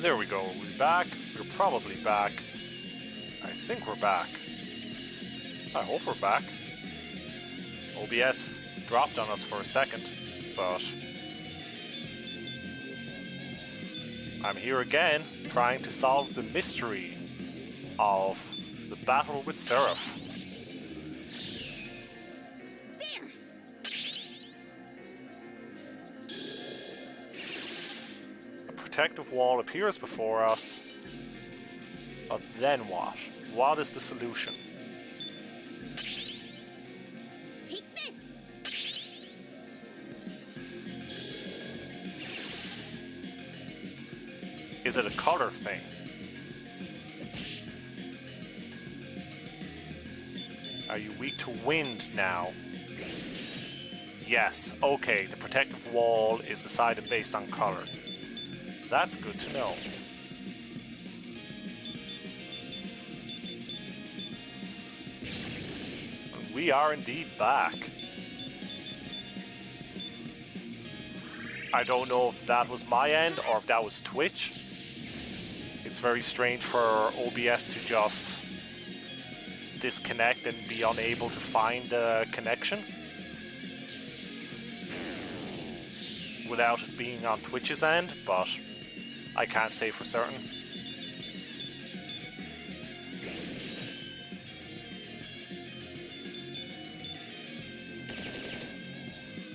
There we go. Are we back? We're probably back. I think we're back. I hope we're back. OBS dropped on us for a second, but I'm here again, trying to solve the mystery of the battle with Seraph. There. A protective wall appears before us, but then what? What is the solution? Take this. Is it a color thing? Are you weak to wind now? Yes, okay, the protective wall is decided based on color. That's good to know. And we are indeed back. I don't know if that was my end or if that was Twitch. It's very strange for OBS to just disconnect and be unable to find a connection without it being on Twitch's end, but I can't say for certain.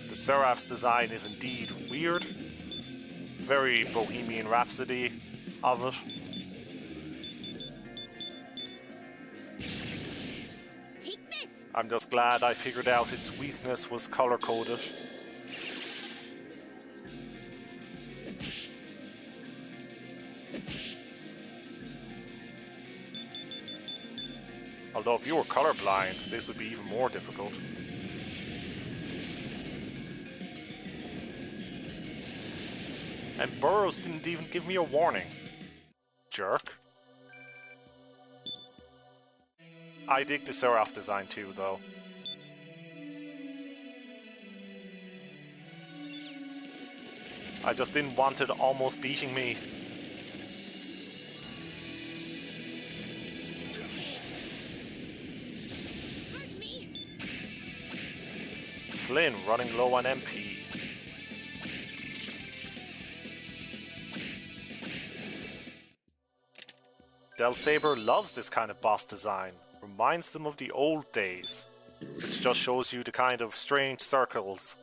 The Seraph's design is indeed weird. Very Bohemian Rhapsody of it. I'm just glad I figured out its weakness was color-coded. Although if you were colorblind, this would be even more difficult. And Burroughs didn't even give me a warning. Jerk. I dig the Seraph design too, though. I just didn't want it almost beating me. Flynn running low on MP. Del Saber loves this kind of boss design. Reminds them of the old days, which just shows you the kind of strange circles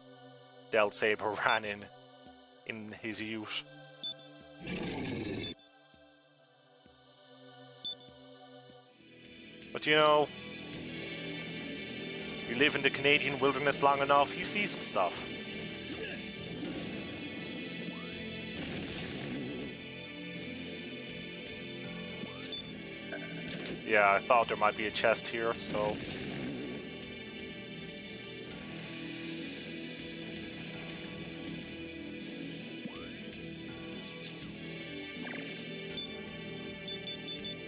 Del Saber ran in his youth. But you know, you live in the Canadian wilderness long enough, you see some stuff. Yeah, I thought there might be a chest here, so...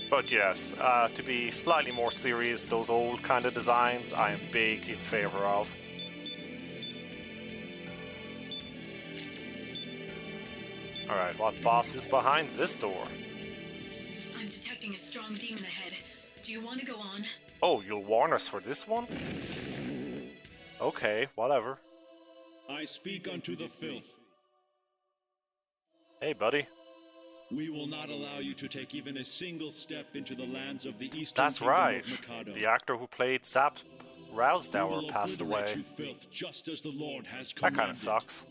But yes, to be slightly more serious, those old kind of designs I am big in favor of. Alright, what boss is behind this door? I'm detecting a strong demon ahead. Do you want to go on? Oh, you'll warn us for this one? Okay, whatever. I speak unto the filth. Hey, buddy. We will not allow you to take even a single step into the lands of the Eastern That's Kingdom right. of Mikado. The actor who played Zap Rousdower passed We will obliterate away. you, filth, just as the Lord has That commanded. kind of sucks.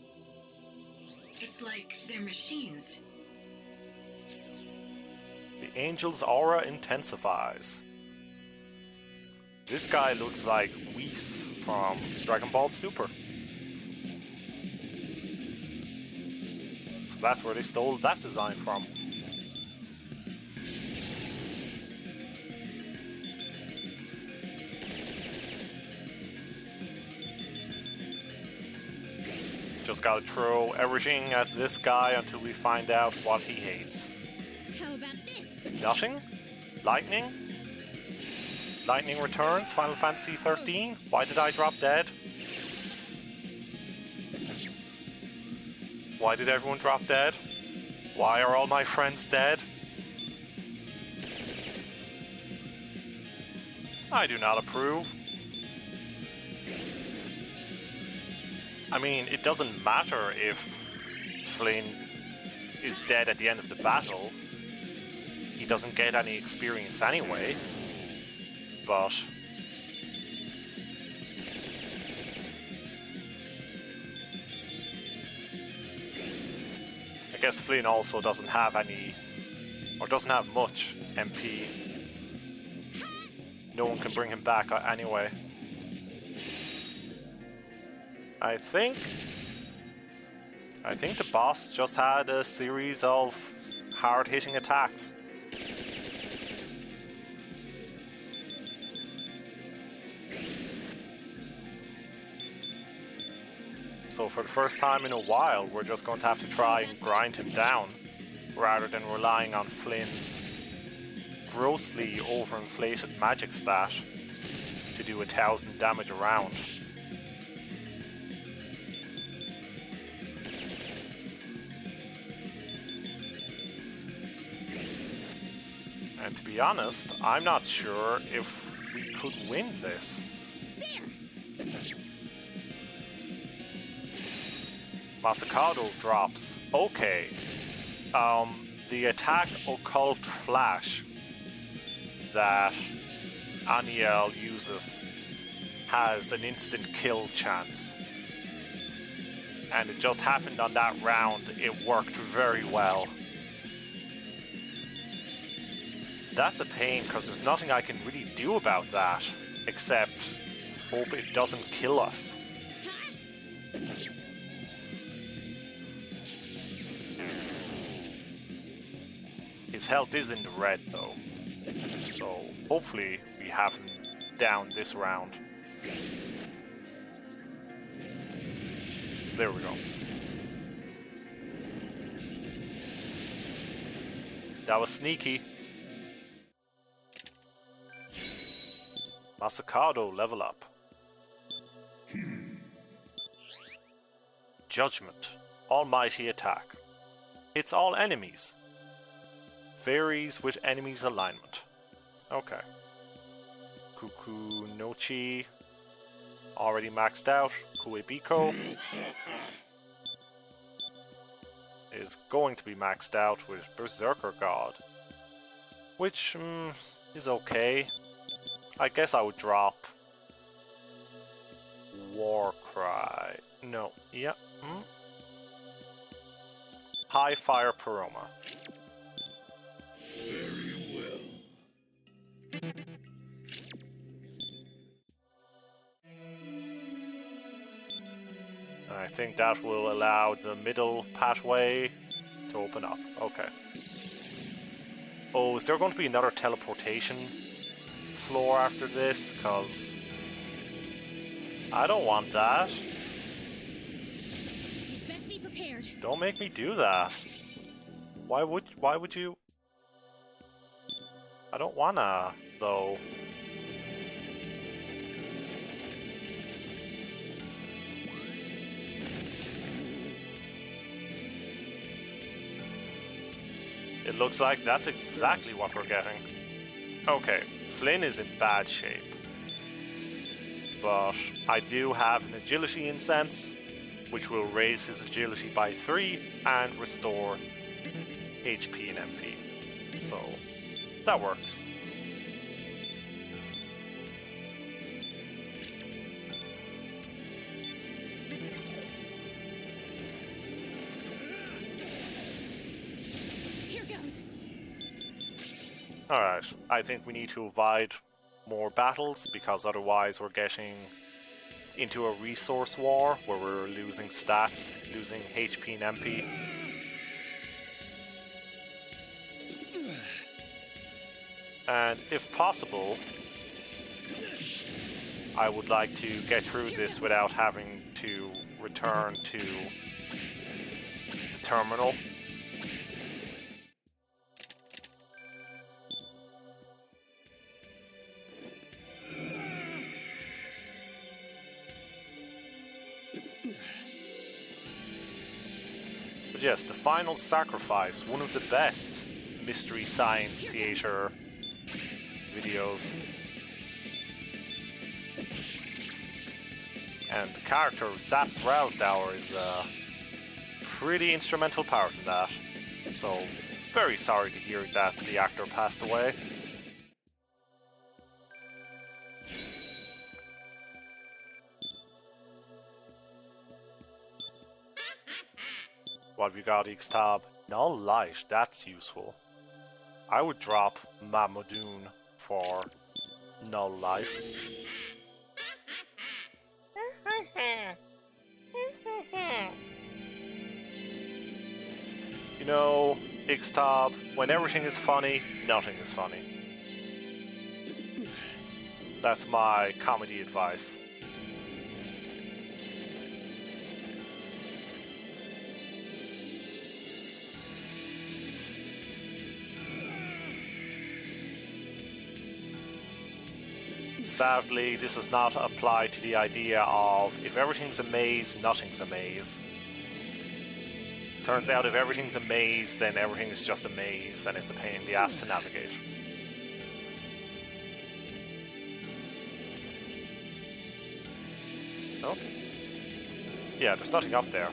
It's like they're machines. The angel's aura intensifies. This guy looks like Whis from Dragon Ball Super. So that's where they stole that design from. Just gotta throw everything at this guy until we find out what he hates. How about this? Nothing? Lightning? Lightning Returns, Final Fantasy 13? Why did I drop dead? Why did everyone drop dead? Why are all my friends dead? I do not approve. I mean, it doesn't matter if Flynn is dead at the end of the battle. He doesn't get any experience anyway. But I guess Flynn also doesn't have any, or doesn't have much MP. No one can bring him back anyway. I think the boss just had a series of hard-hitting attacks. So for the first time in a while, we're just going to have to try and grind him down, rather than relying on Flynn's grossly overinflated magic stat to do 1000 damage a round. And to be honest, I'm not sure if we could win this. Masakado drops. Okay. The attack Occult Flash that Aniel uses has an instant kill chance. And it just happened on that round. It worked very well. That's a pain, because there's nothing I can really do about that, except hope it doesn't kill us. His health is in the red though, so hopefully we have him down this round. There we go. That was sneaky. Masakado level up. Judgment. Almighty attack. Hits all enemies. Varies with enemies' alignment. Okay. Kuku Nochi. Already maxed out. Kuebiko is going to be maxed out with Berserker God. Which is okay. I guess I would drop Warcry. No, yeah. High Fire Paroma. Very well. I think that will allow the middle pathway to open up. Okay. Oh, is there going to be another teleportation floor after this? Because I don't want that. Best be prepared. Don't make me do that. Why would you? I don't wanna, though. It looks like that's exactly what we're getting. Okay, Flynn is in bad shape. But I do have an agility incense, which will raise his agility by 3 and restore HP and MP. So, that works. Here goes. Alright, I think we need to avoid more battles, because otherwise we're getting into a resource war where we're losing stats, losing HP and MP. And if possible, I would like to get through this without having to return to the terminal. But yes, The Final Sacrifice, one of the best Mystery Science Theater videos. And the character of Zaps Rousdower is a pretty instrumental part in that. So, very sorry to hear that the actor passed away. What have you got, Ixtab? Null Light, that's useful. I would drop Mamodoon for Null Light. You know, Ixtab, when everything is funny, nothing is funny. That's my comedy advice. Sadly, this does not apply to the idea of if everything's a maze, nothing's a maze. Turns out if everything's a maze, then everything is just a maze and it's a pain in the ass to navigate. Okay. Yeah, there's nothing up there.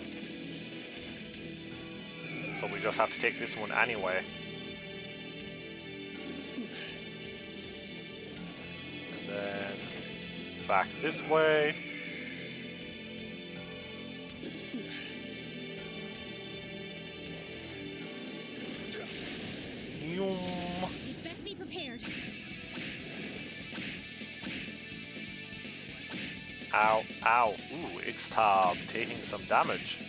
So we just have to take this one anyway. Then back this way. You'd best be prepared. Ow, ow. Ooh, Ixtab taking some damage.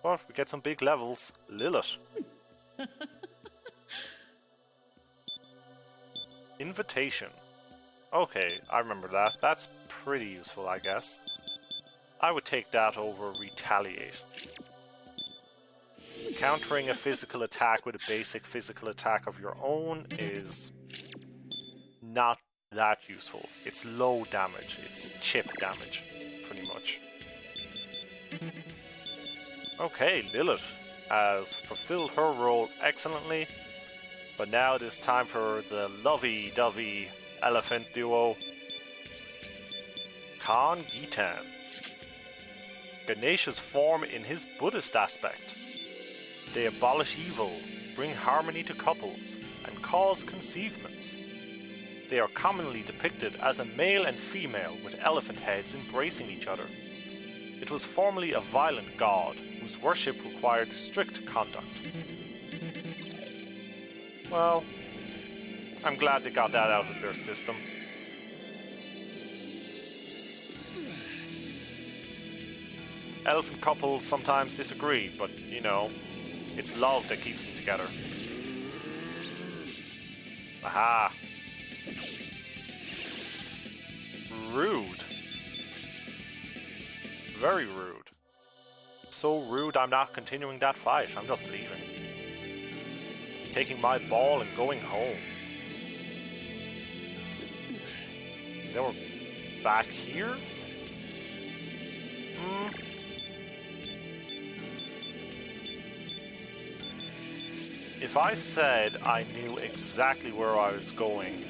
But we get some big levels. Lilith. Invitation. Okay, I remember that. That's pretty useful, I guess. I would take that over Retaliate. Countering a physical attack with a basic physical attack of your own is not that useful. It's low damage. It's chip damage, pretty much. Okay, Lilith has fulfilled her role excellently. But now it is time for the lovey-dovey elephant duo, Khan Gitan. Ganesha's form in his Buddhist aspect. They abolish evil, bring harmony to couples, and cause conceivements. They are commonly depicted as a male and female with elephant heads embracing each other. It was formerly a violent god whose worship required strict conduct. Well, I'm glad they got that out of their system. Elephant couples sometimes disagree, but you know, it's love that keeps them together. Aha! Rude. Very rude. So rude I'm not continuing that fight, I'm just leaving. Taking my ball and going home. Then we're back here? If I said I knew exactly where I was going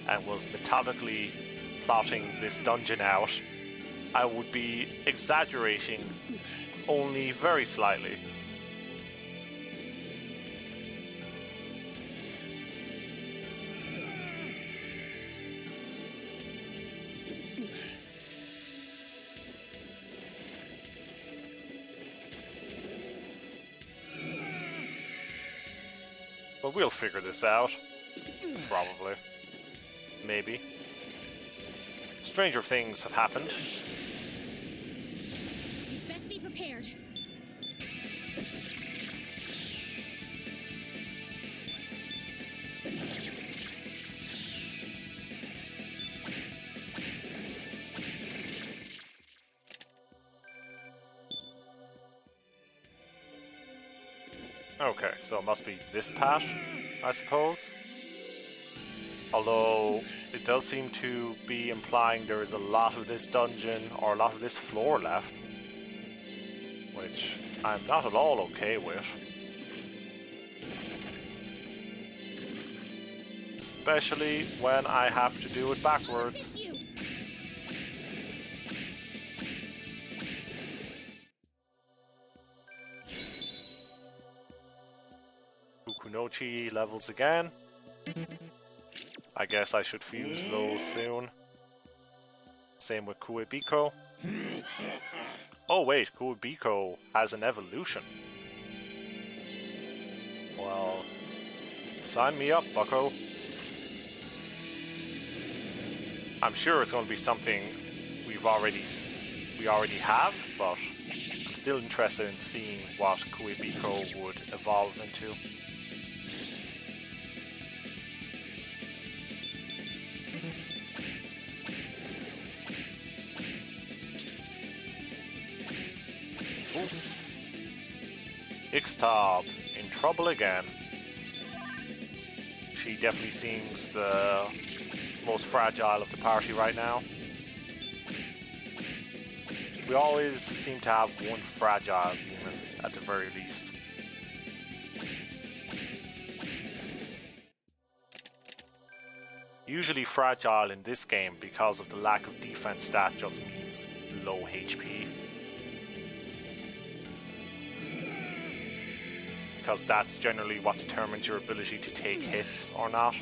and was methodically plotting this dungeon out, I would be exaggerating only very slightly. But we'll figure this out. Probably. Maybe. Stranger things have happened. You'd best be prepared. Okay, so it must be this path, I suppose. Although, it does seem to be implying there is a lot of this dungeon or a lot of this floor left, which I'm not at all okay with. Especially when I have to do it backwards. Thank you. Kunochi levels again. I guess I should fuse those soon. Same with Kuebiko. Oh wait, Kuebiko has an evolution. Well, sign me up, bucko. I'm sure it's going to be something we already have, but I'm still interested in seeing what Kuebiko would evolve into. Ixtab, in trouble again. She definitely seems the most fragile of the party right now. We always seem to have one fragile demon at the very least. Usually fragile in this game because of the lack of defense stat just means low HP. Because that's generally what determines your ability to take hits or not.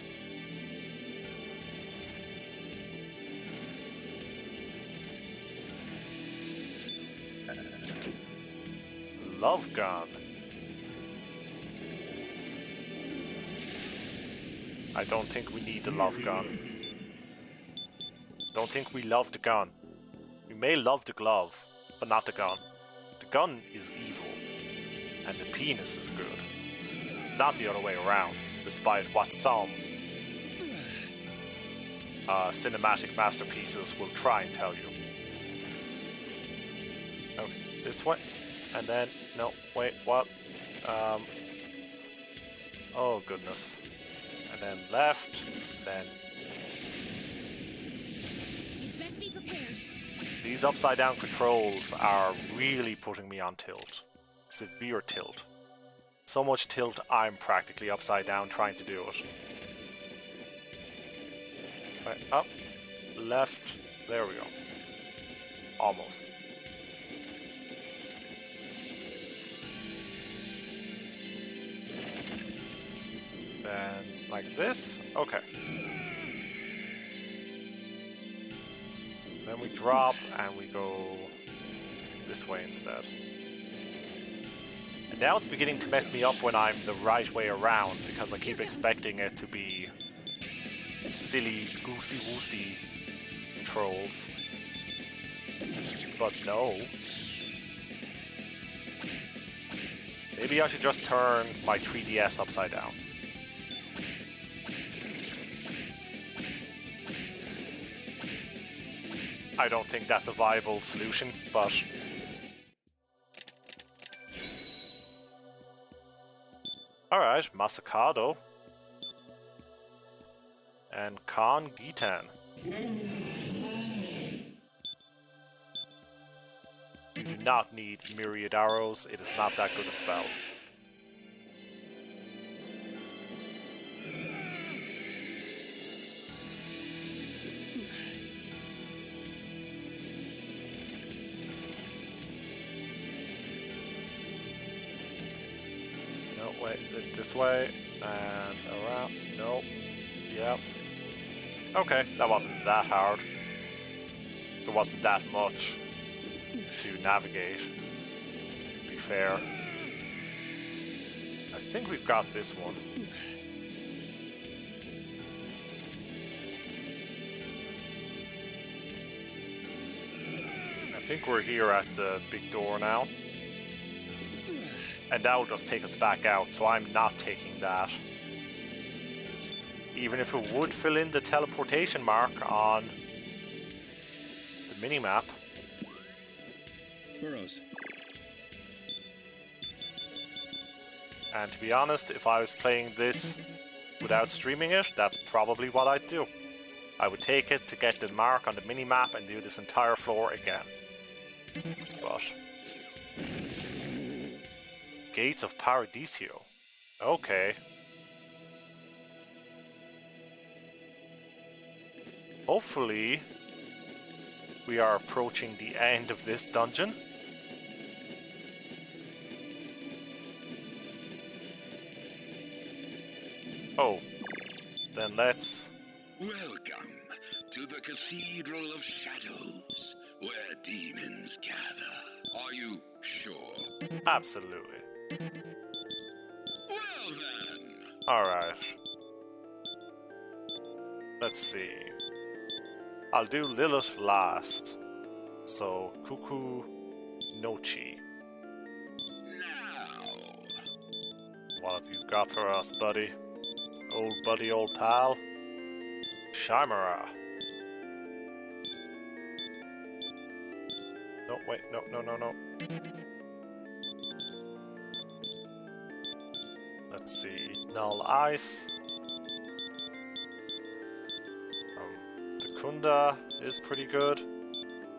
Love gun. I don't think we need the love gun. Don't think we love the gun. We may love the glove, but not the gun. The gun is evil. And the penis is good. Not the other way around, despite what some cinematic masterpieces will try and tell you. Okay, this way. And then, no, wait, what? Oh goodness. And then left, then... You'd best be prepared. These upside down controls are really putting me on tilt. Severe tilt. So much tilt, I'm practically upside down trying to do it. Right, up, left, there we go. Almost. Then, like this, okay. Then we drop and we go this way instead. And now it's beginning to mess me up when I'm the right way around, because I keep expecting it to be silly, goosey-woosey controls. But no. Maybe I should just turn my 3DS upside down. I don't think that's a viable solution, but... Alright, Masakado. And Khan Gitan. You do not need myriad arrows, it is not that good a spell. No, wait, this way, and around, nope, yep. Okay, that wasn't that hard. There wasn't that much to navigate, to be fair. I think we've got this one. I think we're here at the big door now. And that will just take us back out, so I'm not taking that. Even if it would fill in the teleportation mark on the minimap. Burrows. And to be honest, if I was playing this without streaming it, that's probably what I'd do. I would take it to get the mark on the mini-map and do this entire floor again. But... Gates of Paradiso. Okay. Hopefully, we are approaching the end of this dungeon. Oh, then let's... Welcome to the Cathedral of Shadows, where demons gather. Are you sure? Absolutely. Well then. Alright. Let's see. I'll do Lilith last. So, Cuckoo Nochi. Now. What have you got for us, buddy? Old buddy, old pal? Chimera. No, wait, no. Let's see. Null Ice. Takunda is pretty good.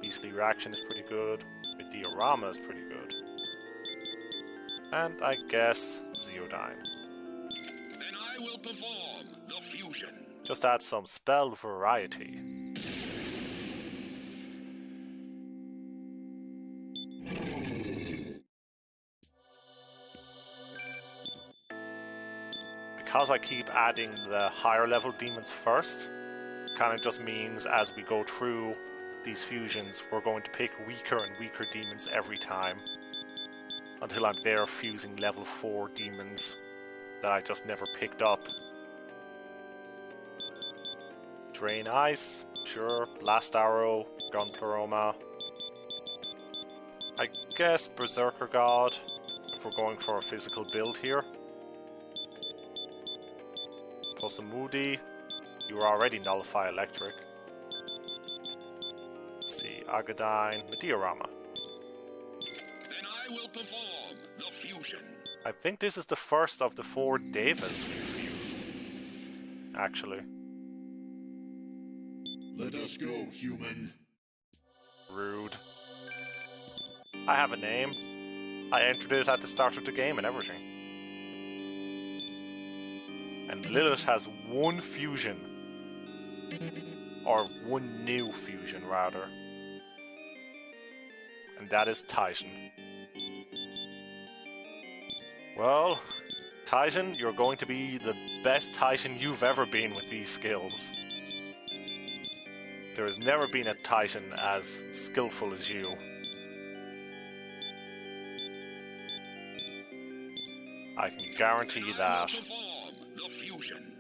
Beastly Reaction is pretty good. Diorama is pretty good. And I guess Zeodyne. Then I will perform the fusion. Just add some spell variety. Because I keep adding the higher level demons first, kind of just means as we go through these fusions, we're going to pick weaker and weaker demons every time. Until I'm there fusing level 4 demons that I just never picked up. Drain Ice, sure. Blast Arrow, Gun Pleroma. I guess Berserker God, if we're going for a physical build here. Posamudi, you already nullify Electric. Let's see, Agadyne, Diorama. Then I will perform the fusion. I think this is the first of the 4 Devas we've fused. Actually. Let us go, human. Rude. I have a name. I entered it at the start of the game and everything. And Lilith has 1 fusion. Or 1 new fusion, rather. And that is Titan. Well, Titan, you're going to be the best Titan you've ever been with these skills. There has never been a Titan as skillful as you. I can guarantee that. Perform the fusion.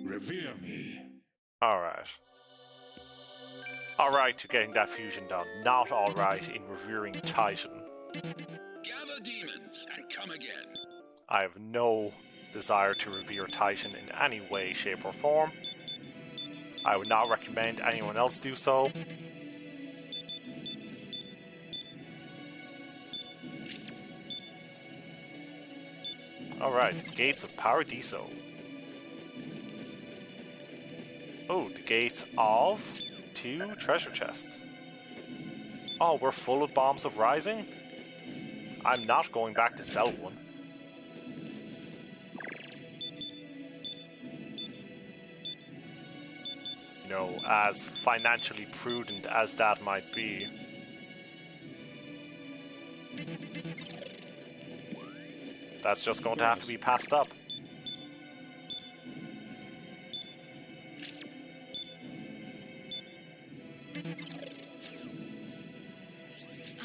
Revere me. Alright. Alright to getting that fusion done. Not alright in revering Titan. Gather demons and come again. I have no desire to revere Titan in any way, shape or form. I would not recommend anyone else do so. Alright, Gates of Paradiso. Oh, the gates of 2 treasure chests. Oh, we're full of Bombs of Rising? I'm not going back to sell one. No, as financially prudent as that might be. That's just going to have to be passed up.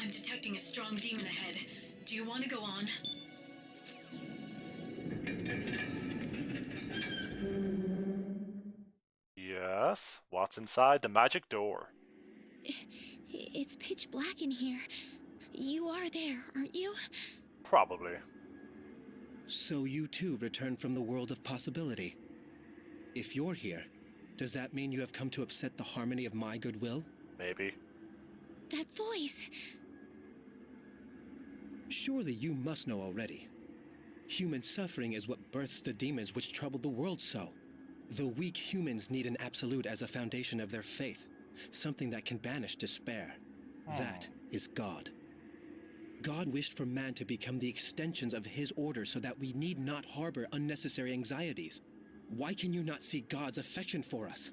I'm detecting a strong demon ahead. Do you want to go on? Yes, what's inside the magic door? It's pitch black in here. You are there, aren't you? Probably. So you too return from the world of possibility. If you're here, does that mean you have come to upset the harmony of my goodwill? Maybe. That voice. Surely you must know already. Human suffering is what births the demons which troubled the world so. The weak humans need an absolute as a foundation of their faith, something that can banish despair. That is God. God wished for man to become the extensions of his order so that we need not harbor unnecessary anxieties. Why can you not see God's affection for us?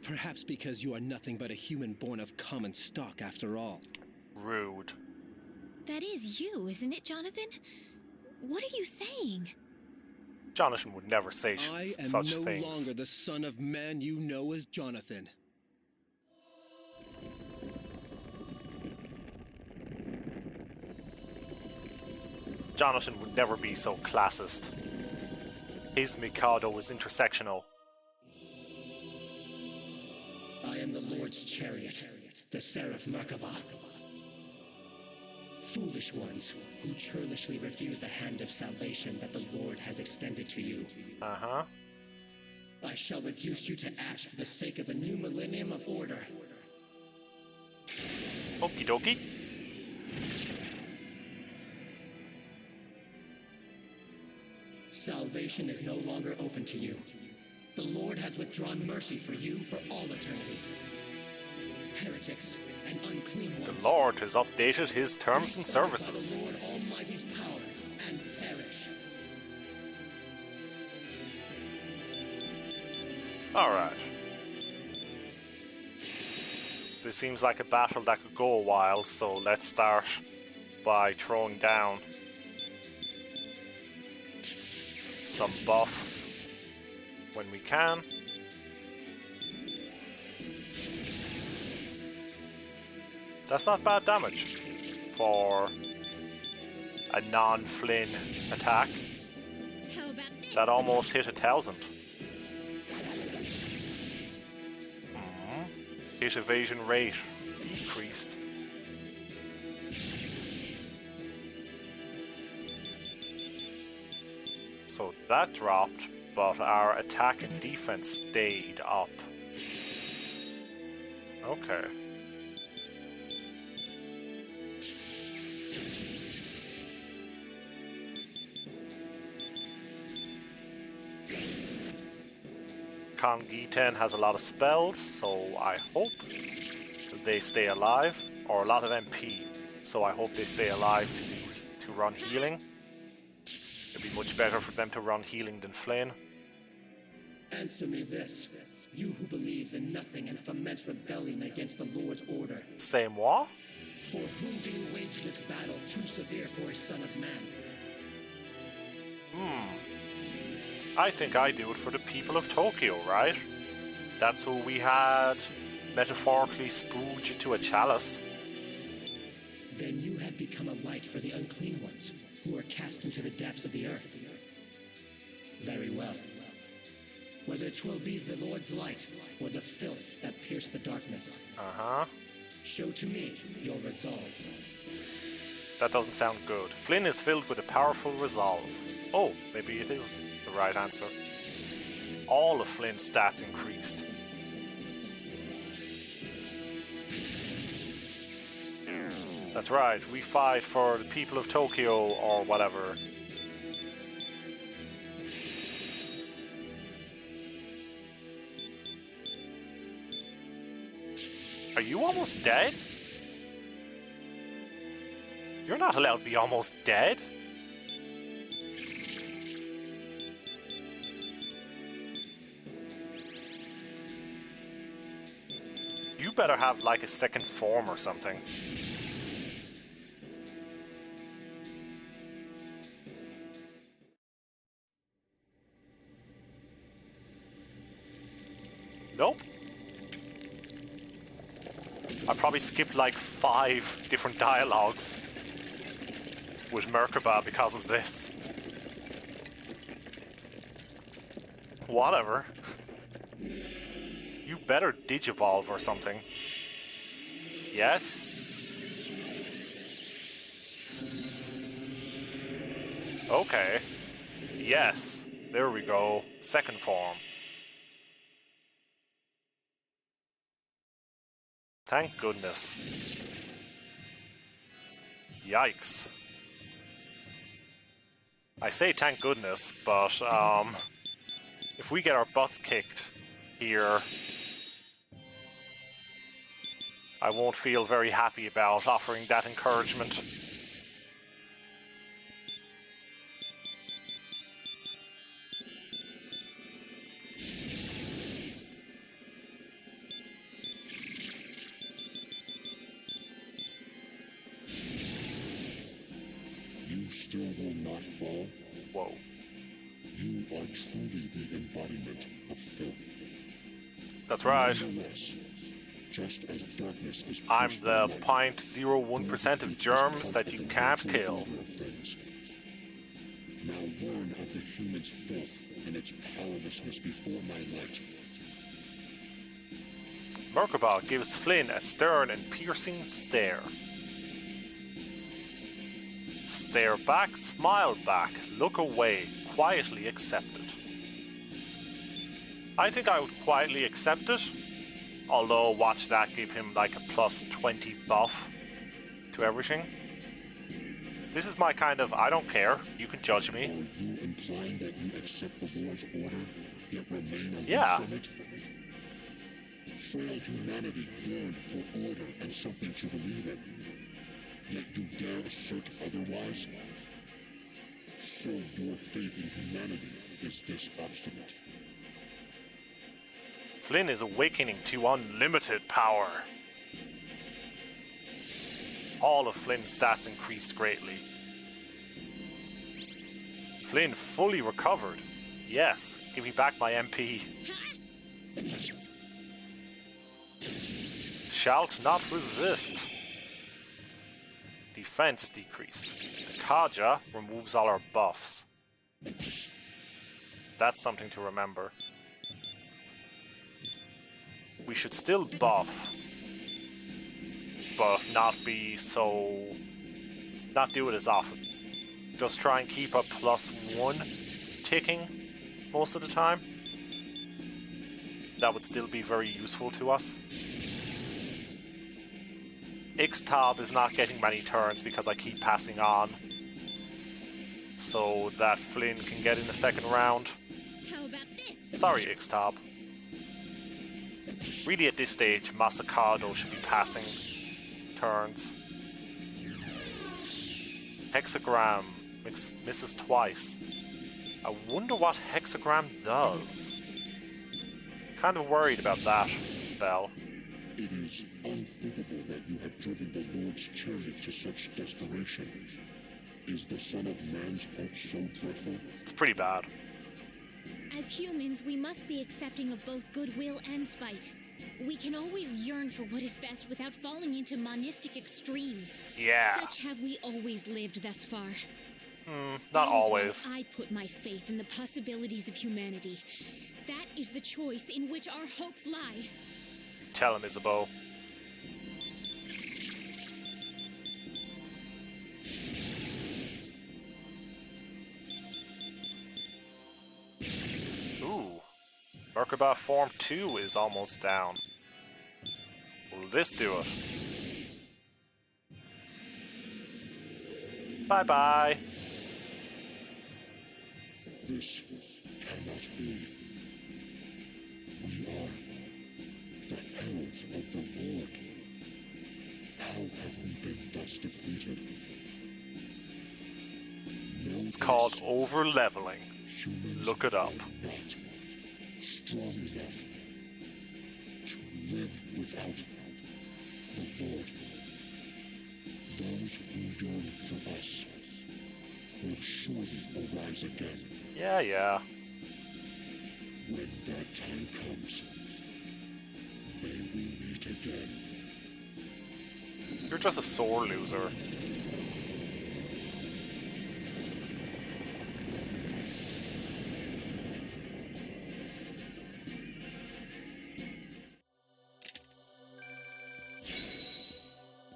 Perhaps because you are nothing but a human born of common stock after all. Rude. That is you, isn't it, Jonathan? What are you saying? Jonathan would never say I am such no things. longer the son of man you know as Jonathan. Jonathan would never be so classist. His Mikado was intersectional. I am the Lord's chariot, the Seraph Merkaba. Foolish ones who churlishly refuse the hand of salvation that the Lord has extended to you. Uh-huh. I shall reduce you to ash for the sake of the new millennium of order. Okie dokie. Salvation is no longer open to you. The Lord has withdrawn mercy for you for all eternity. Heretics and unclean ones. The Lord has updated his terms and services. By the Lord Almighty's power and perish. Alright. This seems like a battle that could go a while, so let's start by throwing down some buffs when we can. That's not bad damage for a non-Flynn attack. How about this? That almost hit 1,000. Hit evasion rate decreased. So that dropped, but our attack and defense stayed up. Okay. Kangiten has a lot of spells, so I hope they stay alive, or a lot of MP, so I hope they stay alive to run healing. It'd be much better for them to run healing than Flynn. Answer me this, you who believes in nothing and foments rebellion against the Lord's order. Same what? For whom do you wage this battle too severe for a son of man? I think I do it for the people of Tokyo, right? That's who we had metaphorically spooge into a chalice. Then you have become a light for the unclean ones, who are cast into the depths of the earth. Very well. Whether 'twill be the Lord's light, or the filths that pierce the darkness. Uh-huh. Show to me your resolve. That doesn't sound good. Flynn is filled with a powerful resolve. Oh, maybe it is the right answer. All of Flynn's stats increased. That's right, we fight for the people of Tokyo or whatever. Are you almost dead? You're not allowed to be almost dead. You better have like a second form or something. Nope. I probably skipped like 5 different dialogues with Merkaba because of this. Whatever. You better digivolve or something. Yes? Okay. Yes. There we go. Second form. Thank goodness. Yikes. I say thank goodness, but if we get our butts kicked here, I won't feel very happy about offering that encouragement. You still will not fall. Whoa. You are truly the embodiment of filth. That's right. Nonetheless, just as darkness is I'm pierced the by light, 0.01% of germs that you can't kill. order of things. Now learn of the human's filth and its powerlessness before my light. Merkabah gives Flynn a stern and piercing stare. Stare back, smile back, look away, quietly accept it. I think I would quietly accept it, although watch that give him like a plus 20 buff to everything. This is my kind of, I don't care, you can judge Are me. you implying that you accept the Lord's order, yet remain aloof Yeah. from it? Frail humanity yearned for order and something to believe in. Yet you dare assert otherwise? So your faith in humanity is this obstinate. Flynn is awakening to unlimited power. All of Flynn's stats increased greatly. Flynn fully recovered. Yes, give me back my MP. Shalt not resist. Defense decreased. The Kaja removes all our buffs. That's something to remember. We should still buff, but not be so... not do it as often. Just try and keep a +1 ticking most of the time. That would still be very useful to us. Ixtab is not getting many turns because I keep passing on, so that Flynn can get in the second round. How about this? Sorry, Ixtab. Really at this stage, Masakado should be passing turns. Hexagram misses twice. I wonder what Hexagram does. Kind of worried about that spell. It is unthinkable that you have driven the Lord's chariot to such desperation. Is the Son of Man's hope so dreadful? It's pretty bad. As humans, we must be accepting of both goodwill and spite. We can always yearn for what is best without falling into monistic extremes. Yeah. Such have we always lived thus far. Not That is always. why I put my faith in the possibilities of humanity. That is the choice in which our hopes lie. Tell him, Isabeau. Ooh. Merkabah Form 2 is almost down. Will this do it? Bye-bye. This cannot be. We are the heralds of the Lord. How have we been thus defeated? No, It's called over-leveling. humans Look it up. are not strong enough to live without the Lord. Those who yearn for us will surely arise again. Yeah. When that time comes, may we meet again. You're just a sore loser.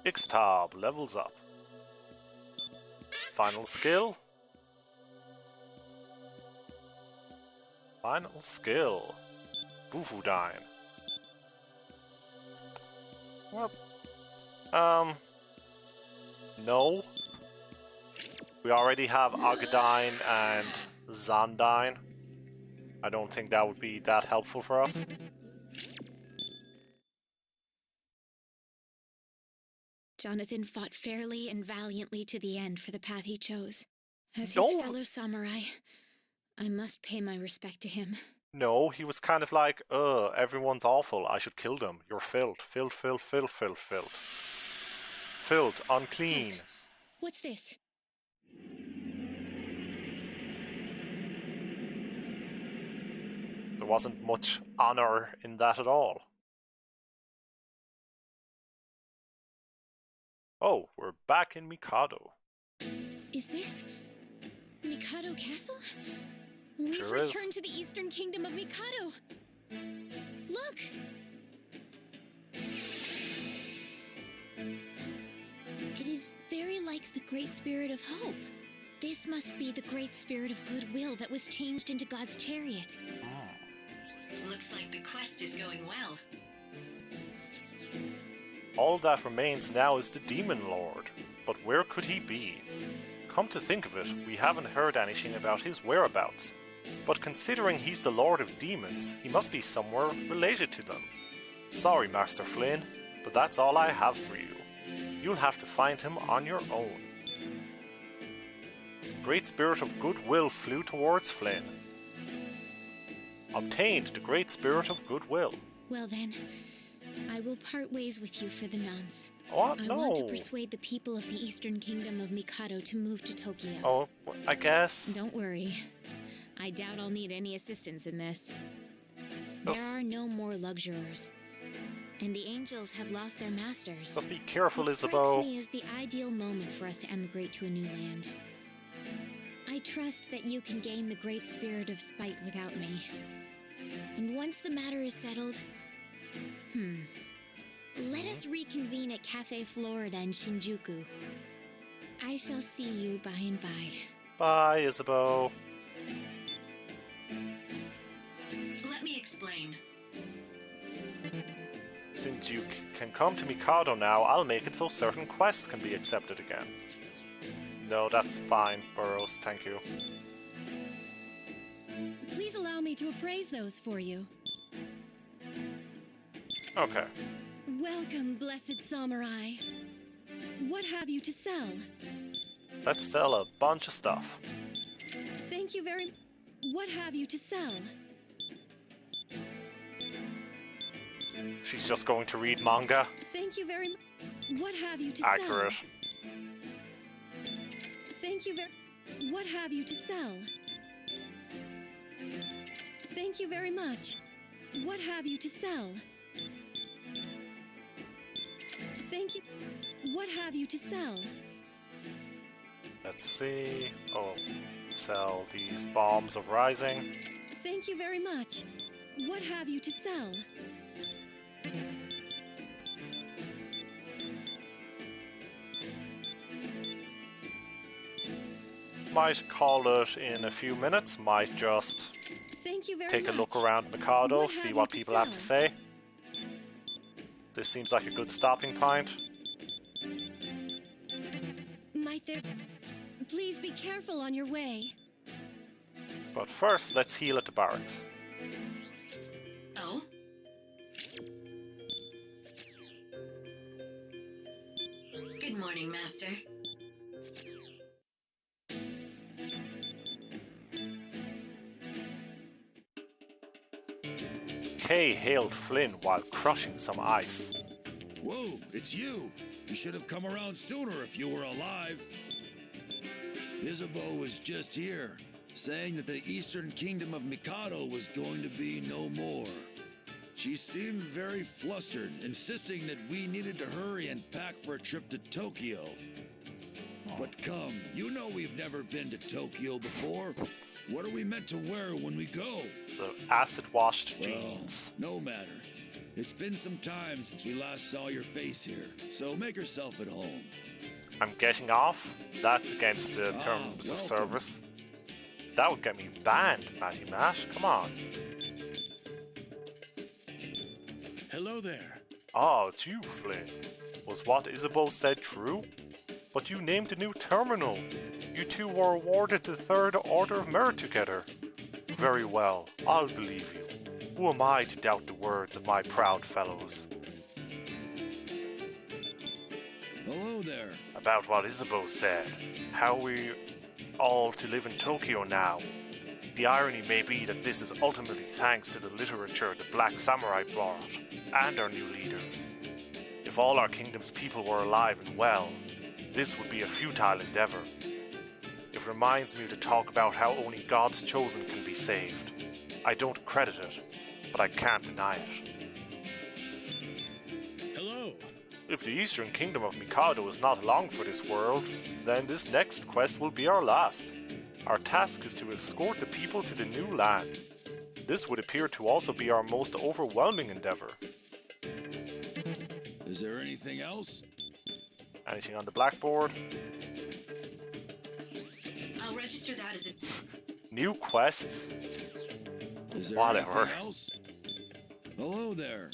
Ixtab levels up. Final skill. Final skill. Bufudine. Well, no. We already have Agadine and Zandine. I don't think that would be that helpful for us. Jonathan fought fairly and valiantly to the end for the path he chose. As his No. fellow samurai, I must pay my respect to him. No, he was kind of like, everyone's awful, I should kill them. You're filth, filth, filth, filth, filth, filth. Filth, unclean. Halt. What's this? There wasn't much honor in that at all. Oh, we're back in Mikado. Is this Mikado Castle? We've Sure is. returned to the Eastern Kingdom of Mikado. Look! It is very like the Great Spirit of Hope. This must be the Great Spirit of Goodwill that was changed into God's chariot. Looks like the quest is going well. All that remains now is the Demon Lord. But where could he be? Come to think of it, we haven't heard anything about his whereabouts. But considering he's the Lord of Demons, he must be somewhere related to them. Sorry, Master Flynn, but that's all I have for you. You'll have to find him on your own. The Great Spirit of Goodwill flew towards Flynn. Obtained the Great Spirit of Goodwill. Well then, I will part ways with you for the nonce. What? I No. want to persuade the people of the Eastern Kingdom of Mikado to move to Tokyo. Oh, I guess. Don't worry. I doubt I'll need any assistance in this. Just- There are no more luxurers. And the angels have lost their masters. Just be careful, It strikes Isabeau. me as the ideal moment for us to emigrate to a new land. I trust that you can gain the great spirit of spite without me. And once the matter is settled, let us reconvene at Cafe Florida in Shinjuku. I shall see you by and by. Bye, Isabeau. Let me explain. Since you can come to Mikado now, I'll make it so certain quests can be accepted again. No, that's fine, Burrows, thank you. Please allow me to appraise those for you. Okay. Welcome, blessed samurai. What have you to sell? Let's sell a bunch of stuff. Thank you very... What have you to sell? She's just going to read manga. Thank you very... What have you to Accurate. sell? Thank you very... What have you to sell? Thank you very much. What have you to sell? Thank you. What have you to sell? Let's see. Oh, sell these bombs of rising. Thank you very much. What have you to sell? Might call it in a few minutes. Might just Thank you very take much. a look around Mikado, What see have what you to people have to sell? say. This seems like a good stopping point. Might there... Please be careful on your way. But first, let's heal at the barracks. Oh? Good morning, Master. Kay hailed Flynn while crushing some ice. Whoa, it's you! You should have come around sooner if you were alive. Isabeau was just here, saying that the Eastern Kingdom of Mikado was going to be no more. She seemed very flustered, insisting that we needed to hurry and pack for a trip to Tokyo. But come, you know we've never been to Tokyo before. What are we meant to wear when we go? The acid-washed Well, jeans. no matter. It's been some time since we last saw your face here, so make yourself at home. I'm getting off? That's against the terms of welcome. service. That would get me banned, Matty Matt. Come on. Hello there. Oh, it's you, Flynn. Was what Isabeau said true? But you named a new terminal. You two were awarded the Third Order of Merit together. Very well, I'll believe you. Who am I to doubt the words of my proud fellows? Hello there. About what Isabeau said. How we all to live in Tokyo now. The irony may be that this is ultimately thanks to the literature the Black Samurai brought, and our new leaders. If all our kingdom's people were alive and well, this would be a futile endeavor. It reminds me to talk about how only God's chosen can be saved. I don't credit it, but I can't deny it. Hello. If the Eastern Kingdom of Mikado is not along for this world, then this next quest will be our last. Our task is to escort the people to the new land. This would appear to also be our most overwhelming endeavor. Is there anything else? Anything on the blackboard? I'll register that as a... New quests? Is there Whatever. anything else? Hello there.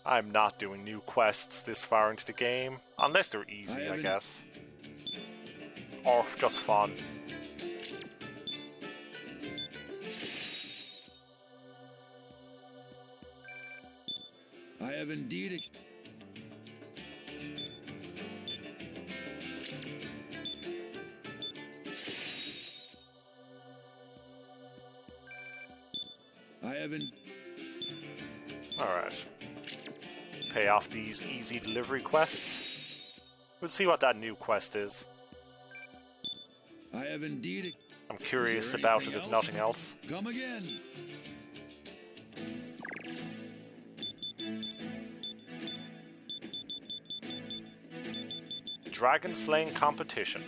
I'm not doing new quests this far into the game, unless they're easy, I guess. Or just fun. I have indeed Alright. Pay off these easy delivery quests. We'll see what that new quest is. I have indeed. I'm curious about it if nothing else. Come again. Dragon Slaying Competition.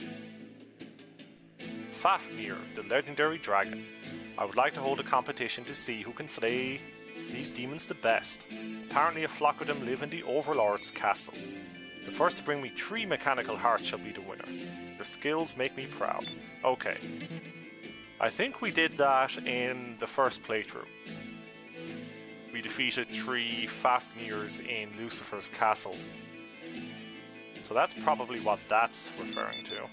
Fafnir, the legendary dragon. I would like to hold a competition to see who can slay these demons the best. Apparently a flock of them live in the Overlord's castle. The first to bring me 3 mechanical hearts shall be the winner. Their skills make me proud. Okay. I think we did that in the first playthrough. We defeated 3 Fafnirs in Lucifer's castle. So that's probably what that's referring to.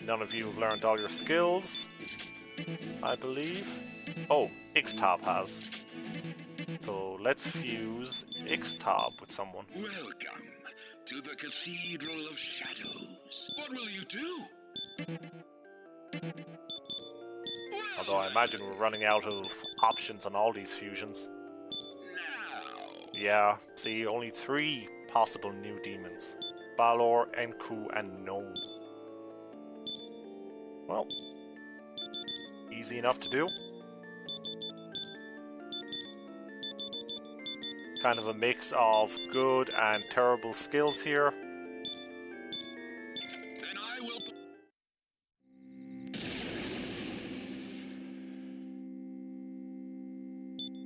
None of you have learned all your skills, I believe. Oh, Ixtab has. So let's fuse Ixtab with someone. Welcome to the Cathedral of Shadows. What will you do? Although I imagine we're running out of options on all these fusions. Now. Yeah, see, only 3 possible new demons. Balor, Enku, and Gnome. Well, easy enough to do. Kind of a mix of good and terrible skills here. Then I will...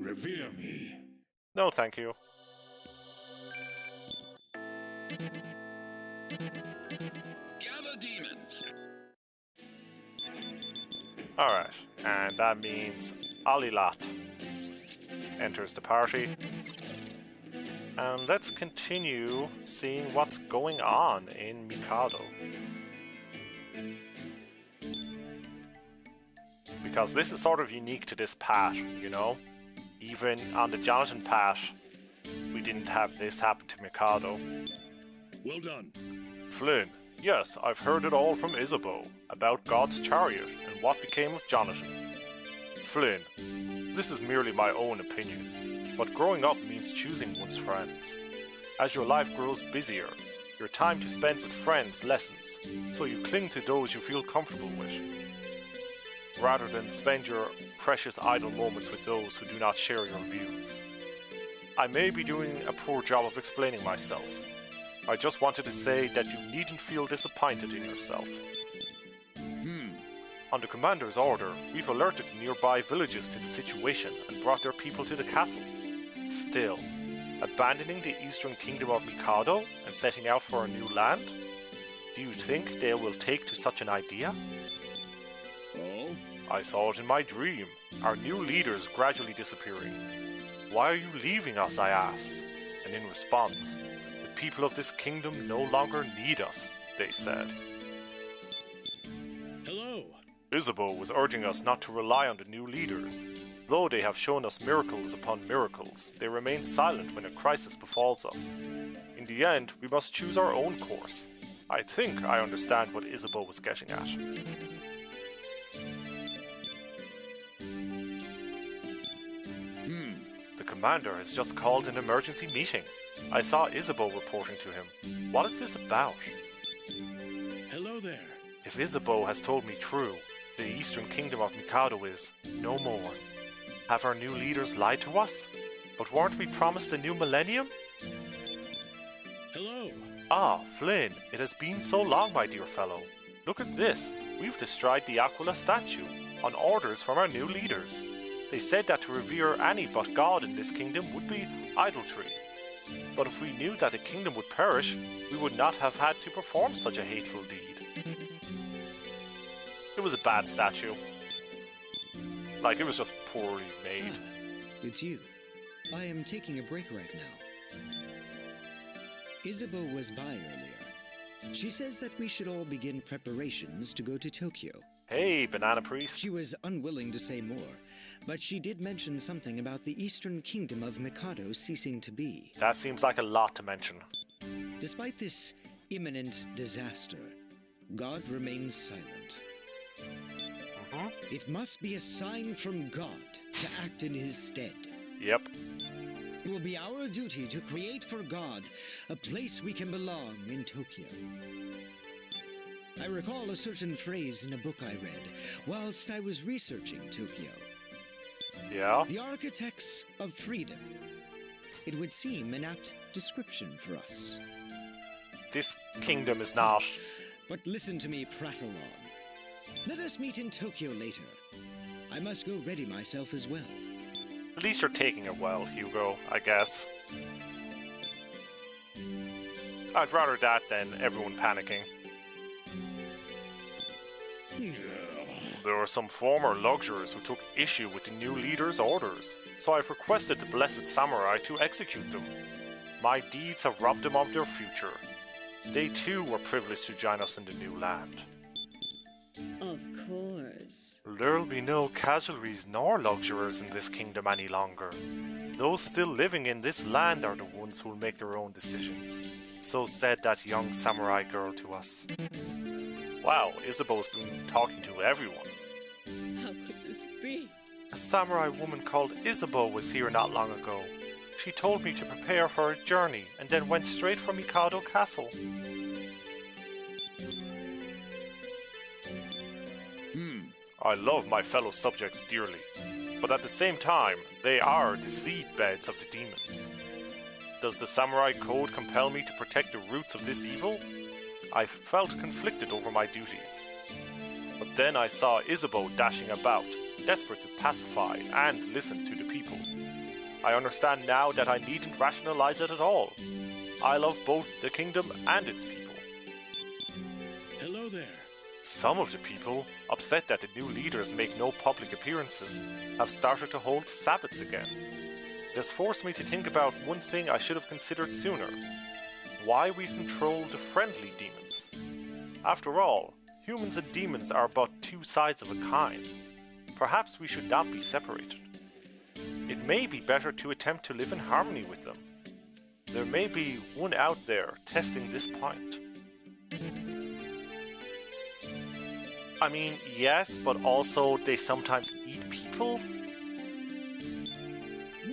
Revere me. No, thank you. Gather demons. Alright, and that means Alilat enters the party. And let's continue seeing what's going on in Mikado. Because this is sort of unique to this path, you know? Even on the Jonathan path, we didn't have this happen to Mikado. Well done. Flynn, yes, I've heard it all from Isabeau about God's chariot and what became of Jonathan. Flynn, this is merely my own opinion, but growing up means choosing one's friends. As your life grows busier, your time to spend with friends lessens, so you cling to those you feel comfortable with, rather than spend your precious idle moments with those who do not share your views. I may be doing a poor job of explaining myself. I just wanted to say that you needn't feel disappointed in yourself. On the Commander's order, we've alerted the nearby villages to the situation and brought their people to the castle. Still, abandoning the Eastern Kingdom of Mikado and setting out for a new land? Do you think they will take to such an idea? Oh? I saw it in my dream. Our new leaders gradually disappearing. Why are you leaving us, I asked. And in response, the people of this kingdom no longer need us, they said. Hello? Isabeau was urging us not to rely on the new leaders. Though they have shown us miracles upon miracles, they remain silent when a crisis befalls us. In the end, we must choose our own course. I think I understand what Isabeau was getting at. The commander has just called an emergency meeting. I saw Isabeau reporting to him. What is this about? Hello there. If Isabeau has told me true, the Eastern Kingdom of Mikado is no more. Have our new leaders lied to us? But weren't we promised a new millennium? Hello. Ah, Flynn, it has been so long, my dear fellow. Look at this. We've destroyed the Aquila statue, on orders from our new leaders. They said that to revere any but God in this kingdom would be idolatry. But if we knew that the kingdom would perish, we would not have had to perform such a hateful deed. It was a bad statue. Like, it was just poorly made. It's you. I am taking a break right now. Isabeau was by earlier. She says that we should all begin preparations to go to Tokyo. Hey, Banana Priest. She was unwilling to say more, but she did mention something about the Eastern Kingdom of Mikado ceasing to be. That seems like a lot to mention. Despite this imminent disaster, God remains silent. It must be a sign from God to act in his stead. Yep. It will be our duty to create for God a place we can belong in Tokyo. I recall a certain phrase in a book I read whilst I was researching Tokyo. Yeah? The architects of freedom. It would seem an apt description for us. This kingdom is not... But listen to me prattle on. Let us meet in Tokyo later. I must go ready myself as well. At least you're taking it well, Hugo, I guess. I'd rather that than everyone panicking. There are some former luxurious who took issue with the new leader's orders, so I've requested the Blessed Samurai to execute them. My deeds have robbed them of their future. They too were privileged to join us in the new land. Of course. There'll be no casualties nor luxuriers in this kingdom any longer. Those still living in this land are the ones who'll make their own decisions. So said that young samurai girl to us. Wow, Isabeau's been talking to everyone. How could this be? A samurai woman called Isabeau was here not long ago. She told me to prepare for a journey and then went straight for Mikado Castle. I love my fellow subjects dearly, but at the same time, they are the seed beds of the demons. Does the samurai code compel me to protect the roots of this evil? I felt conflicted over my duties. But then I saw Isabeau dashing about, desperate to pacify and listen to the people. I understand now that I needn't rationalize it at all. I love both the kingdom and its people. Hello there. Some of the people, upset that the new leaders make no public appearances, have started to hold Sabbaths again. It has forced me to think about one thing I should have considered sooner. Why we control the friendly demons. After all, humans and demons are but two sides of a coin. Perhaps we should not be separated. It may be better to attempt to live in harmony with them. There may be one out there testing this point. I mean, yes, but also they sometimes eat people?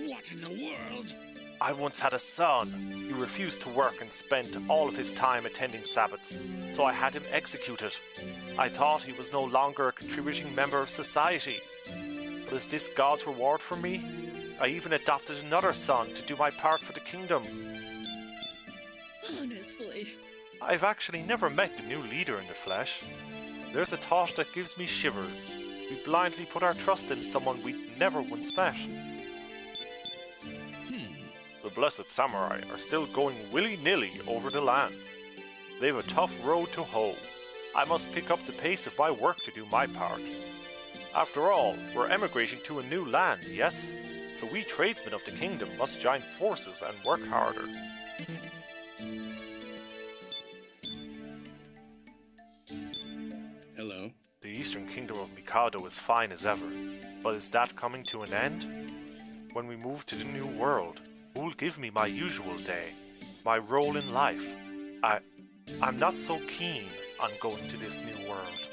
What in the world? I once had a son. He refused to work and spent all of his time attending Sabbaths, so I had him executed. I thought he was no longer a contributing member of society. But is this God's reward for me? I even adopted another son to do my part for the kingdom. Honestly. I've actually never met the new leader in the flesh. There's a thought that gives me shivers. We blindly put our trust in someone we'd never once met. The Blessed Samurai are still going willy-nilly over the land. They've a tough road to hoe. I must pick up the pace of my work to do my part. After all, we're emigrating to a new land, yes? So we tradesmen of the kingdom must join forces and work harder. Hello? The Eastern Kingdom of Mikado is fine as ever, but is that coming to an end? When we move to the new world, who'll give me my usual day, my role in life? I'm not so keen on going to this new world.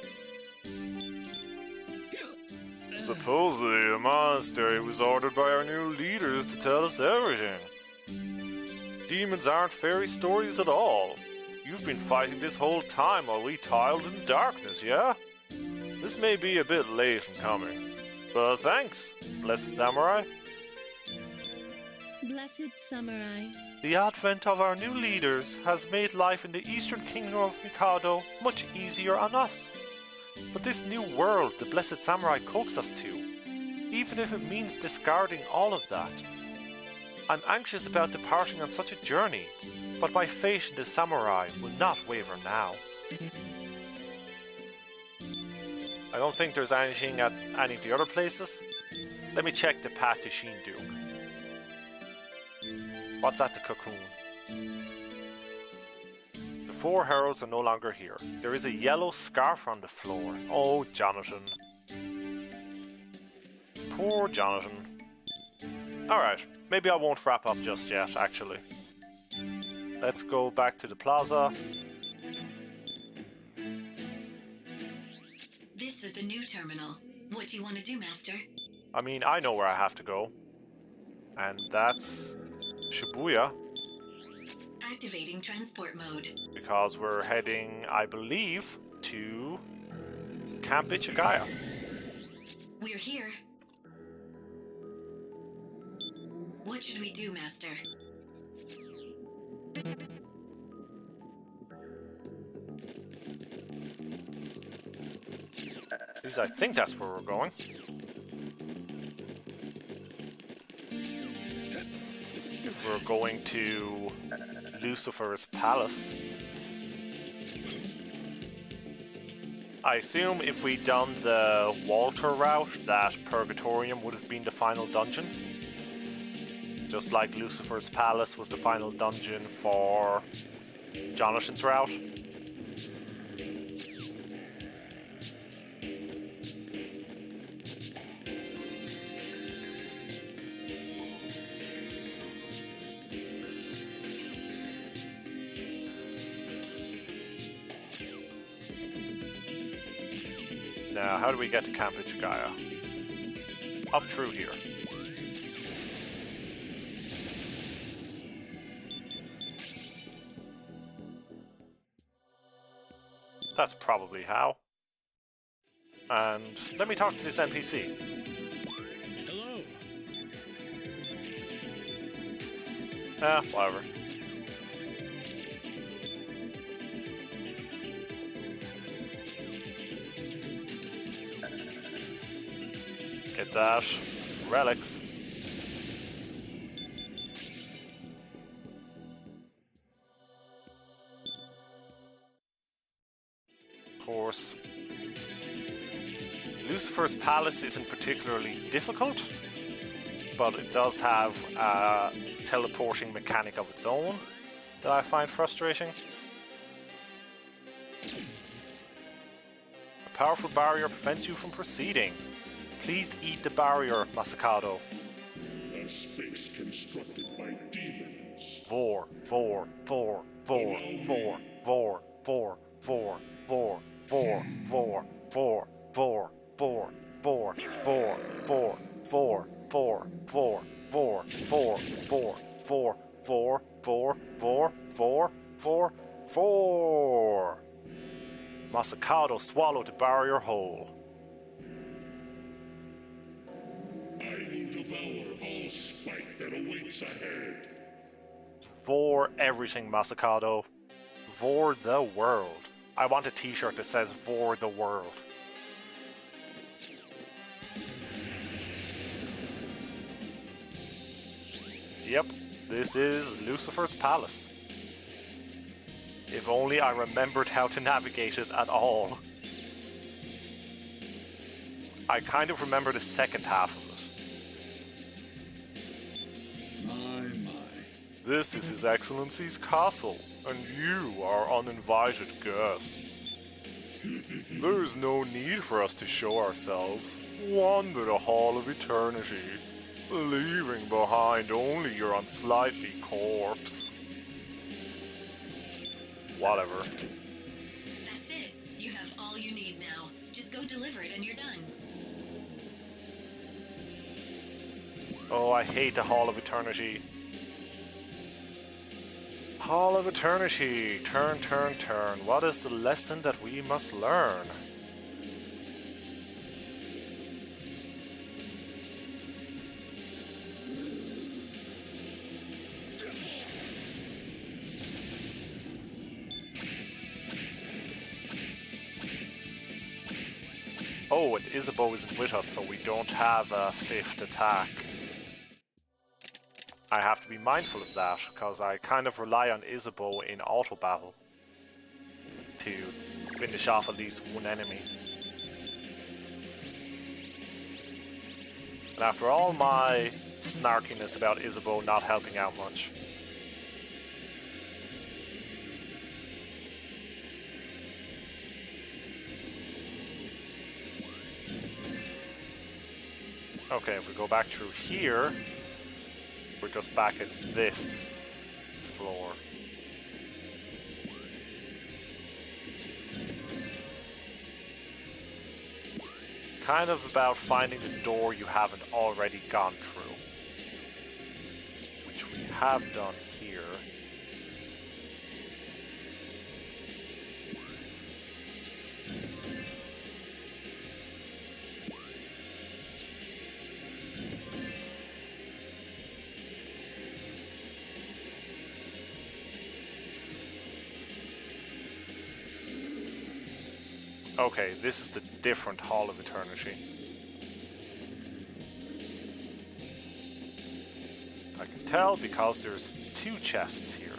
Supposedly, a monastery was ordered by our new leaders to tell us everything. Demons aren't fairy stories at all. You've been fighting this whole time while we toiled in darkness, yeah? This may be a bit late in coming, but thanks, Blessed Samurai. Blessed Samurai. The advent of our new leaders has made life in the Eastern Kingdom of Mikado much easier on us. But this new world the Blessed Samurai coaxes us to, even if it means discarding all of that. I'm anxious about departing on such a journey, but my faith in the samurai will not waver now. I don't think there's anything at any of the other places. Let me check the path to Shin. What's at the cocoon? The 4 heralds are no longer here. There is a yellow scarf on the floor. Oh, Jonathan. Poor Jonathan. Alright, maybe I won't wrap up just yet, actually. Let's go back to the plaza. This is the new terminal. What do you want to do, Master? I mean, I know where I have to go. And that's Shibuya. Activating transport mode. Because we're heading, I believe, to Camp Ichigaya. We're here. What should we do, Master? At least I think that's where we're going. If we're going to Lucifer's palace. I assume if we'd done the Walter route, that Puragotrium would have been the final dungeon. Just like Lucifer's palace was the final dungeon for Jonathan's route. Now, how do we get to Camp Ichigaya? Up through here. That's probably how. And let me talk to this NPC. Hello. Whatever. Get that. Relics. Of course. Lucifer's palace isn't particularly difficult, but it does have a teleporting mechanic of its own that I find frustrating. A powerful barrier prevents you from proceeding. Please eat the barrier, Masakado. A space constructed by demons. Vor. Masakado swallowed the barrier whole. I will devour all spite that awaits ahead. Vor everything, Masakado. Vor the world. I want a t-shirt that says Vor the world. Yep, this is Lucifer's palace. If only I remembered how to navigate it at all. I kind of remember the second half of it. My. This is His Excellency's castle, and you are uninvited guests. There is no need for us to show ourselves. Wander the Hall of Eternity, leaving behind only your unsightly corpse. Whatever. That's it. You have all you need now. Just go deliver it and you're done. Oh, I hate the Hall of Eternity. Hall of Eternity. Turn, turn, turn. What is the lesson that we must learn? Oh, and Isabeau isn't with us, so we don't have a fifth attack. I have to be mindful of that, because I kind of rely on Isabeau in auto battle to finish off at least one enemy. And after all my snarkiness about Isabeau not helping out much, okay, if we go back through here, we're just back at this floor. It's kind of about finding the door you haven't already gone through, which we have done here. Okay, this is the different Hall of Eternity. I can tell because there's two chests here.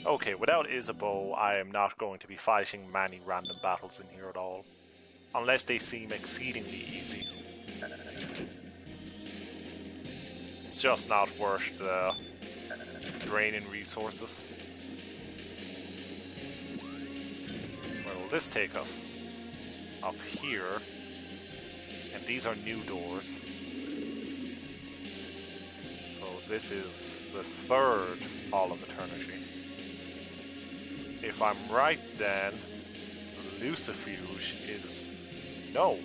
Okay, without Isabeau, I am not going to be fighting many random battles in here at all. Unless they seem exceedingly easy. It's just not worth the draining resources. Where will this take us? Up here. And these are new doors. So this is the third Hall of Eternity. If I'm right then, Lucifer is... no.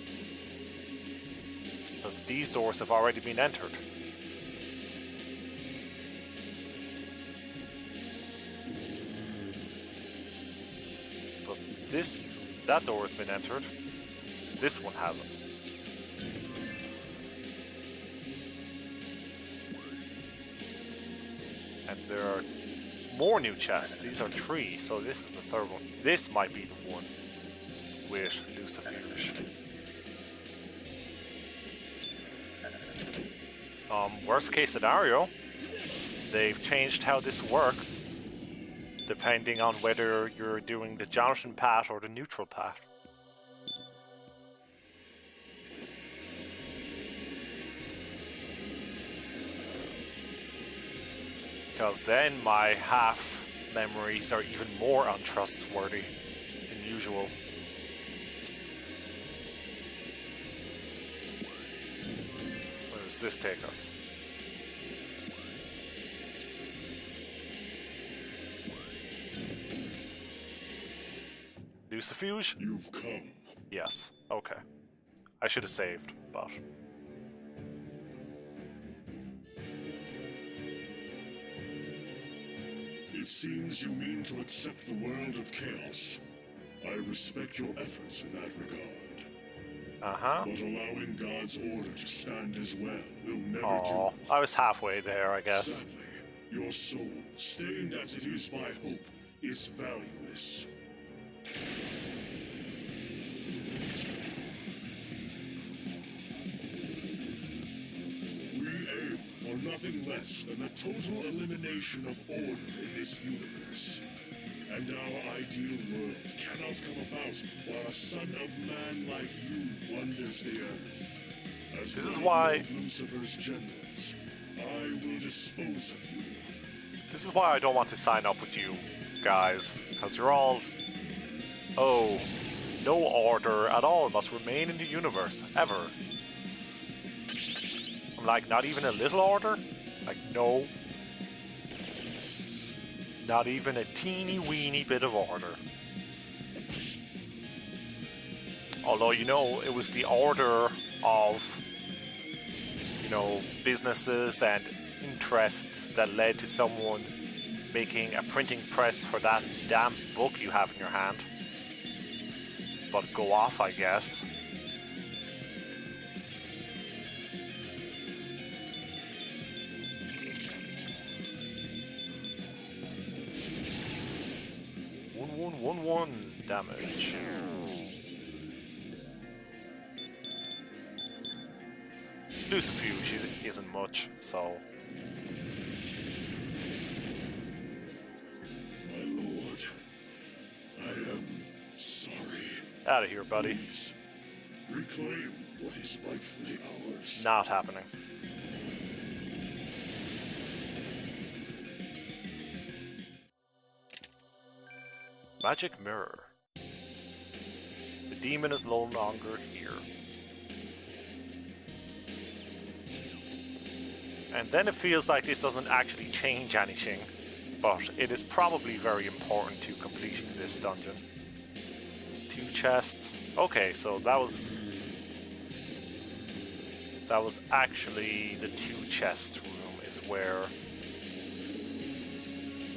Because these doors have already been entered. But that door has been entered. This one hasn't. And there are more new chests. These are 3, so this is the third one. This might be the one with Lucifer. Worst case scenario, they've changed how this works depending on whether you're doing the Jonathan path or the neutral path. Because then my half memories are even more untrustworthy than usual. Where does this take us? Lucifuge? You've come. Yes, okay. I should have saved, but... It seems you mean to accept the world of chaos. I respect your efforts in that regard. Uh-huh. But allowing God's order to stand as well will never Aww, do. I was halfway there, I guess. Sadly, your soul, stained as it is by hope, is valueless. We aim for nothing less than the total elimination of order in this universe. And our ideal world cannot come about while a son of man like you wanders the earth. As this is one why of Lucifer's generals, I will dispose of you. This is why I don't want to sign up with you guys, because you're all, oh, no order at all must remain in the universe, ever. I'm like, not even a little order? Like, no. Not even a teeny weeny bit of order. Although, you know, it was the order of, you know, businesses and interests that led to someone making a printing press for that damn book you have in your hand. But go off, I guess. One damage. Lucifer isn't much, so. My lord, I am sorry. Out of here, buddy. Please, reclaim what is rightfully ours. Not happening. Magic mirror. The demon is no longer here. And then it feels like this doesn't actually change anything, but it is probably very important to completing this dungeon. 2 chests. Okay, so that was actually the 2 chest room is where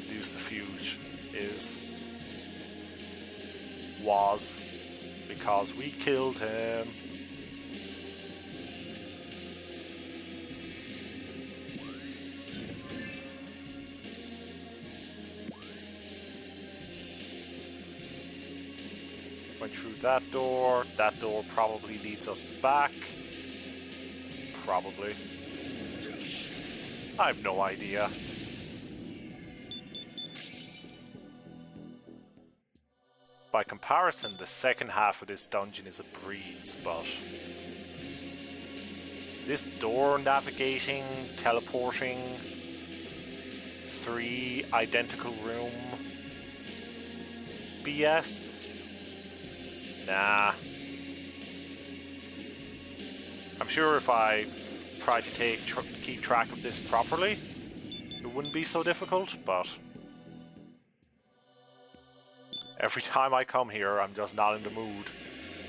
Lucifer was, because we killed him. Went through that door probably leads us back. Probably. I have no idea. By comparison, the second half of this dungeon is a breeze, but this door navigating, teleporting, 3 identical room BS? Nah. I'm sure if I tried to keep track of this properly, it wouldn't be so difficult, but every time I come here, I'm just not in the mood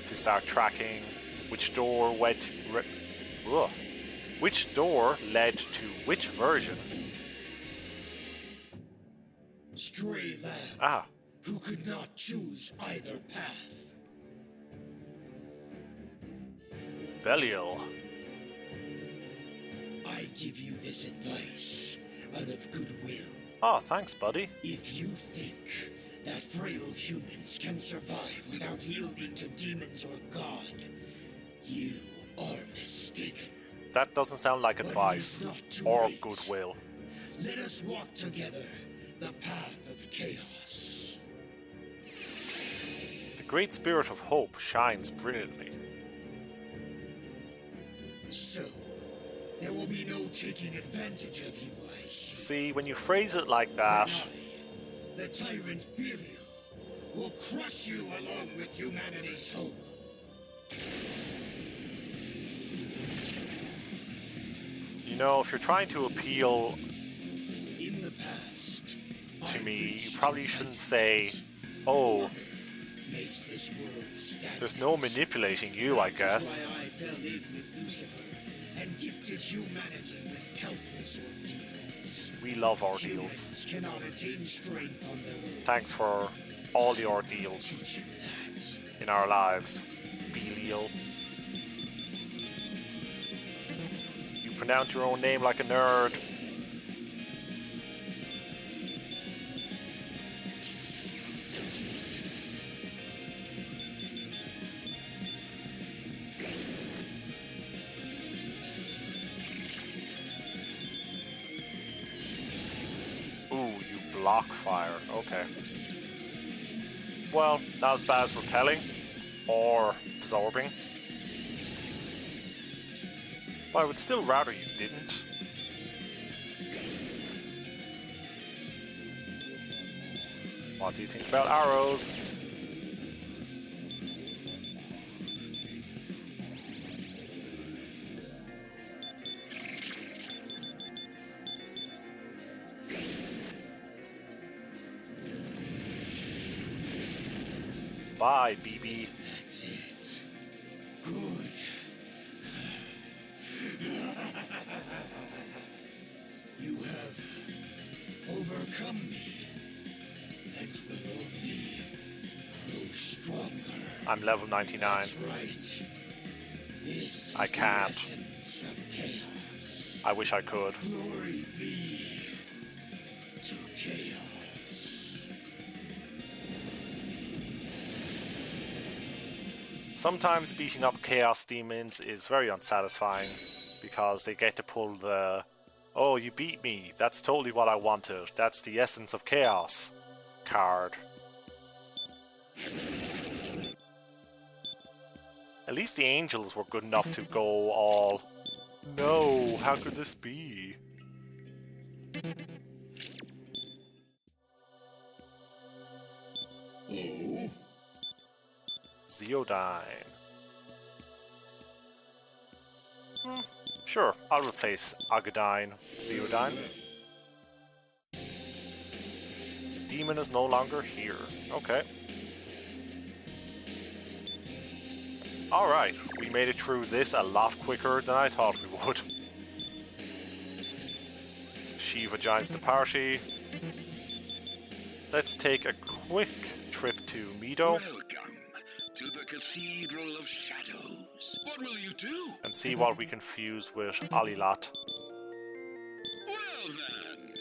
to start tracking which door led to which version. Stray lamb, Ah, who could not choose either path. Belial. I give you this advice out of goodwill. Oh, thanks, buddy. If you think that frail humans can survive without yielding to demons or God, you are mistaken. That doesn't sound like advice or goodwill. Let us walk together the path of chaos. The great spirit of hope shines brilliantly. So, there will be no taking advantage of you, I see. See, when you phrase it like that, The tyrant Belial will crush you along with humanity's hope. you know, if you're trying to appeal In the past, to me, you probably shouldn't say, oh, makes this world stand. there's no manipulating you, I guess. That's why I fell in with Lucifer and gifted humanity with countless ordeals. We love ordeals. Humans cannot attain strength on their own. Thanks for all the ordeals Teach you that. in our lives, Belial. You pronounce your own name like a nerd. block fire. Okay. Well, not as bad as repelling or absorbing. But I would still rather you didn't. What do you think about arrows? Bye, BB. That's it. Good. You have overcome me and will only grow stronger. I'm level 99. That's right. This I is can't. the essence of chaos. I wish I could. Glory be to chaos. Sometimes beating up Chaos Demons is very unsatisfying because they get to pull the "oh, you beat me, that's totally what I wanted, that's the essence of chaos" card. At least the angels were good enough to go all, "no, how could this be?" Oh? Zeodyne. Sure, I'll replace Agadyne with Zeodyne. The demon is no longer here. Okay. Alright, we made it through this a lot quicker than I thought we would. Shiva joins the party. Let's take a quick trip to Mido. Welcome to the Cathedral of Shadows. What will you do? And see what we can fuse with Alilat. Well then.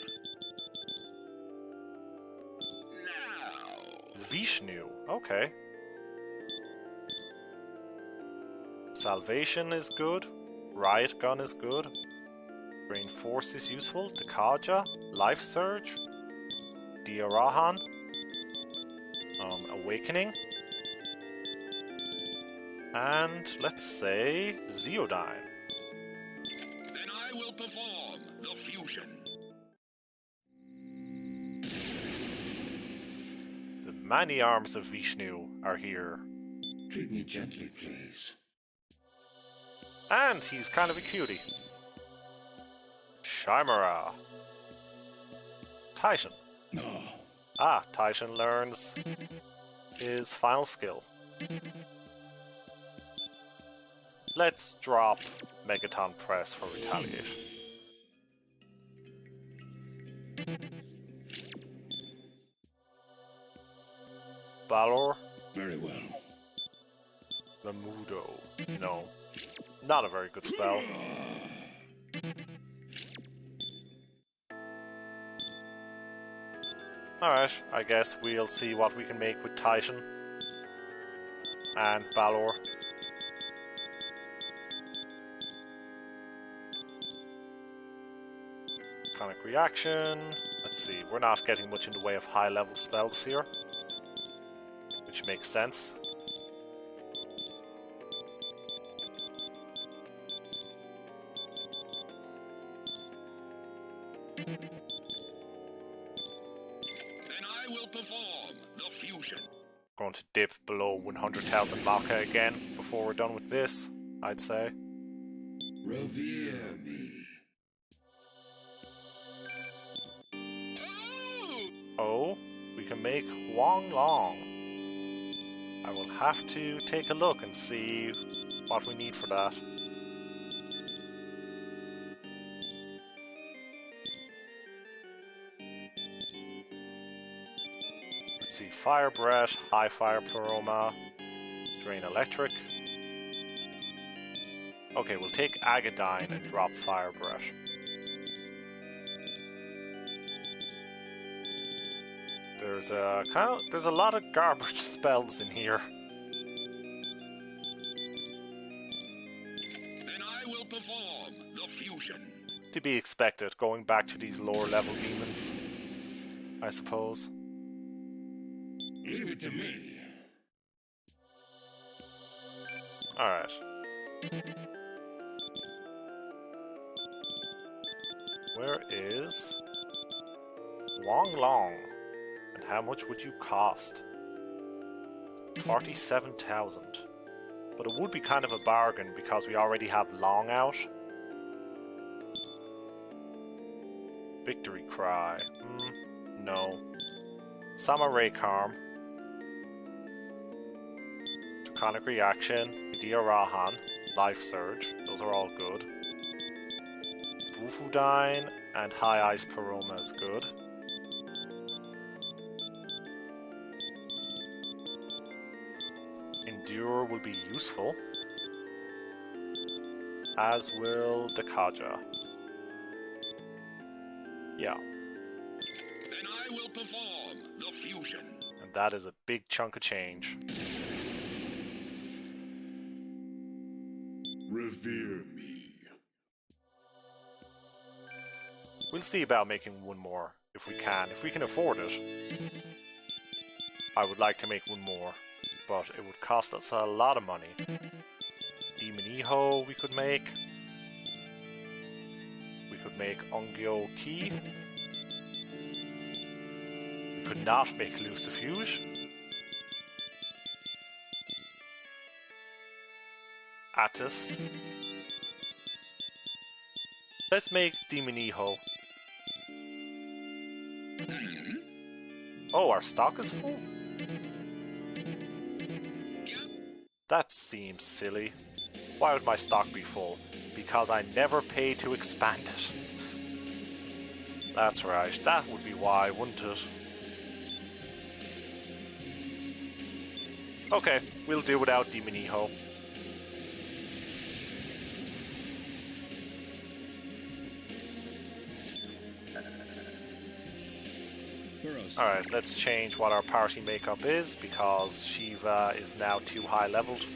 Now. Vishnu, okay. Salvation is good. Riot Gun is good. Brain Force is useful. Dekaja. Life Surge. Diarahan. Awakening. And let's say Zeodyne. Then I will perform the fusion. The many arms of Vishnu are here. Treat me gently, please. And he's kind of a cutie. Chimera. Titan. No. Ah, Titan learns his final skill. Let's drop Megaton Press for Retaliate. Balor. Very well. Lamudo. No. Not a very good spell. Alright, I guess we'll see what we can make with Titan and Balor. Iconic reaction. Let's see, we're not getting much in the way of high level spells here, which makes sense. Then I will perform the fusion. Going to dip below 100,000 Maka again before we're done with this, I'd say. Revere me. Oh, we can make Wong Long. I will have to take a look and see what we need for that. Let's see, Fire Breath, High Fire Paroma, Drain Electric. Okay, we'll take Agadyne and drop Fire Breath. There's a lot of garbage spells in here. Then I will perform the fusion. To be expected, going back to these lower level demons. I suppose. Leave it to me. Alright. Where is Wong Long? And how much would you cost? 47,000. But it would be kind of a bargain because we already have Long out. Victory Cry. No. Samurai Karm. Draconic Reaction. Medea Rahan. Life Surge. Those are all good. Bufudine and High Ice Paroma is good. Endure will be useful. As will Dakaja. Yeah. Then I will perform the fusion. And that is a big chunk of change. Revere me. We'll see about making one more, if we can. If we can afford it. I would like to make one more, but it would cost us a lot of money. Demon Iho we could make. We could make Ongyo Ki. We could not make Lucifuge. Attis. Let's make Demon Iho. Oh, our stock is full? That seems silly. Why would my stock be full? Because I never pay to expand it. That's right, that would be why, wouldn't it? Okay, we'll do without Demon Iho. Alright, let's change what our party makeup is, because Shiva is now too high leveled.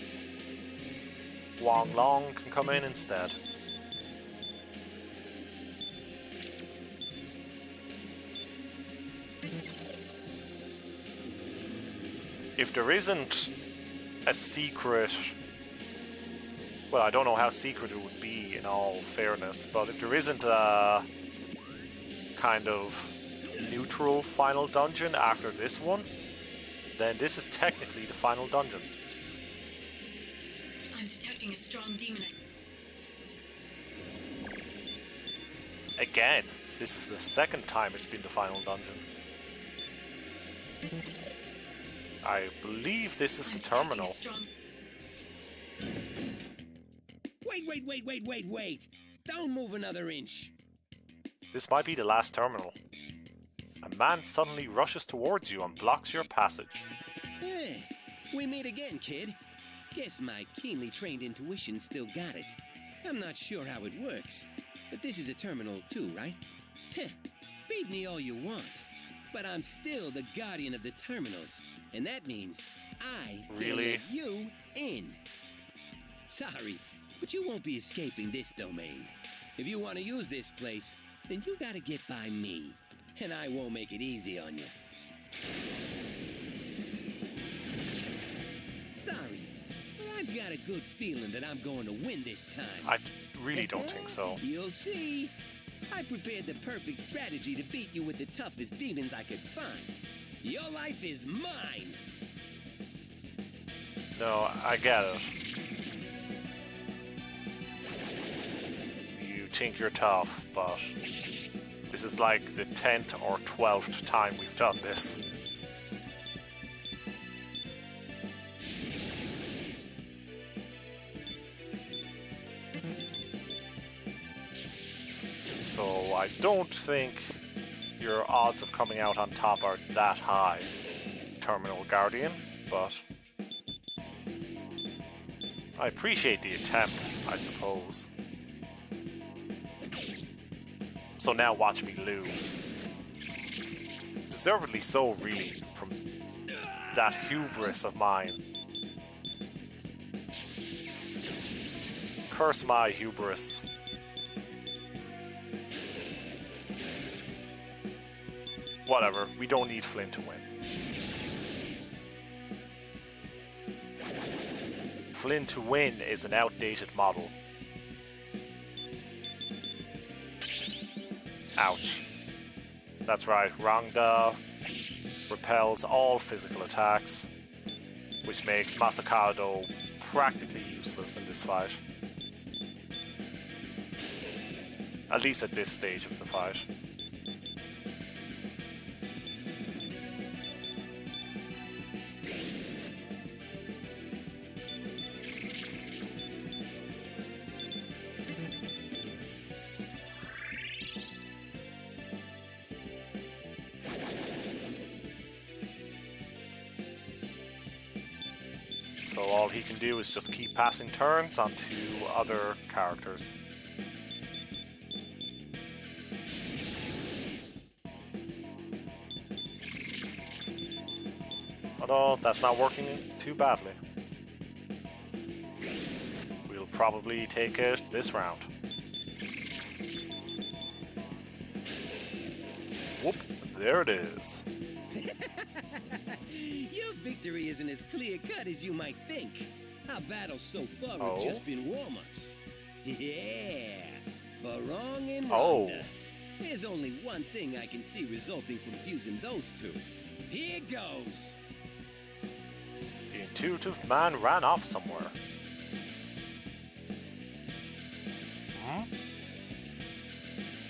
Wong Long can come in instead. If there isn't a secret... Well, I don't know how secret it would be in all fairness, but if there isn't a kind of neutral final dungeon after this one, then this is technically the final dungeon. I'm detecting a strong demon. Again, this is the second time it's been the final dungeon. I believe this is the terminal. Wait! Don't move another inch. This might be the last terminal. A man suddenly rushes towards you and blocks your passage. Hey, we meet again, kid. Guess my keenly trained intuition still got it. I'm not sure how it works, but this is a terminal too, right? Heh, beat me all you want, but I'm still the guardian of the terminals, and that means I can let you in. Sorry, but you won't be escaping this domain. If you want to use this place, then you gotta get by me. And I won't make it easy on you. Sorry, but I've got a good feeling that I'm going to win this time. I really don't think so. You'll see. I prepared the perfect strategy to beat you with the toughest demons I could find. Your life is mine. No, I get it. You think you're tough, but... this is like the 10th or 12th time we've done this. So I don't think your odds of coming out on top are that high, Terminal Guardian, but I appreciate the attempt, I suppose. So now watch me lose. Deservedly so, really, from that hubris of mine. Curse my hubris. Whatever, we don't need Flynn to win. Flynn to win is an outdated model. Ouch. That's right, Rangda repels all physical attacks, which makes Masakado practically useless in this fight. At least at this stage of the fight. So all he can do is just keep passing turns onto other characters. Although that's not working too badly. We'll probably take it this round. Whoop, there it is. Your victory isn't as clear-cut as you might think. Our battles so far have just been warm-ups. Yeah, Barong and Rhonda. There's only one thing I can see resulting from fusing those two. Here goes. The intuitive man ran off somewhere.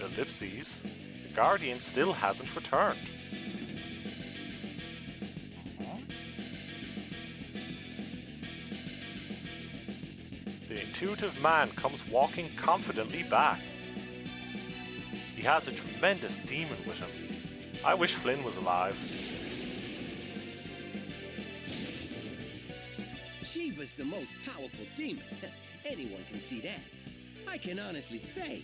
Ellipses. The Guardian still hasn't returned. The intuitive man comes walking confidently back. He has a tremendous demon with him. I wish Flynn was alive. Shiva's the most powerful demon. Anyone can see that. I can honestly say,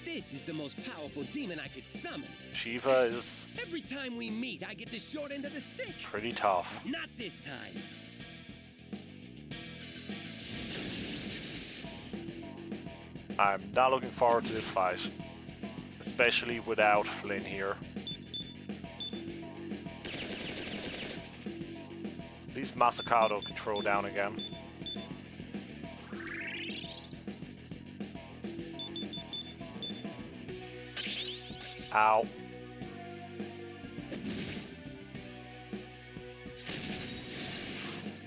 this is the most powerful demon I could summon. Shiva is... Every time we meet, I get the short end of the stick. pretty tough. Not this time. I'm not looking forward to this fight. Especially without Flynn here. At least Masakado can throw down again. Ow.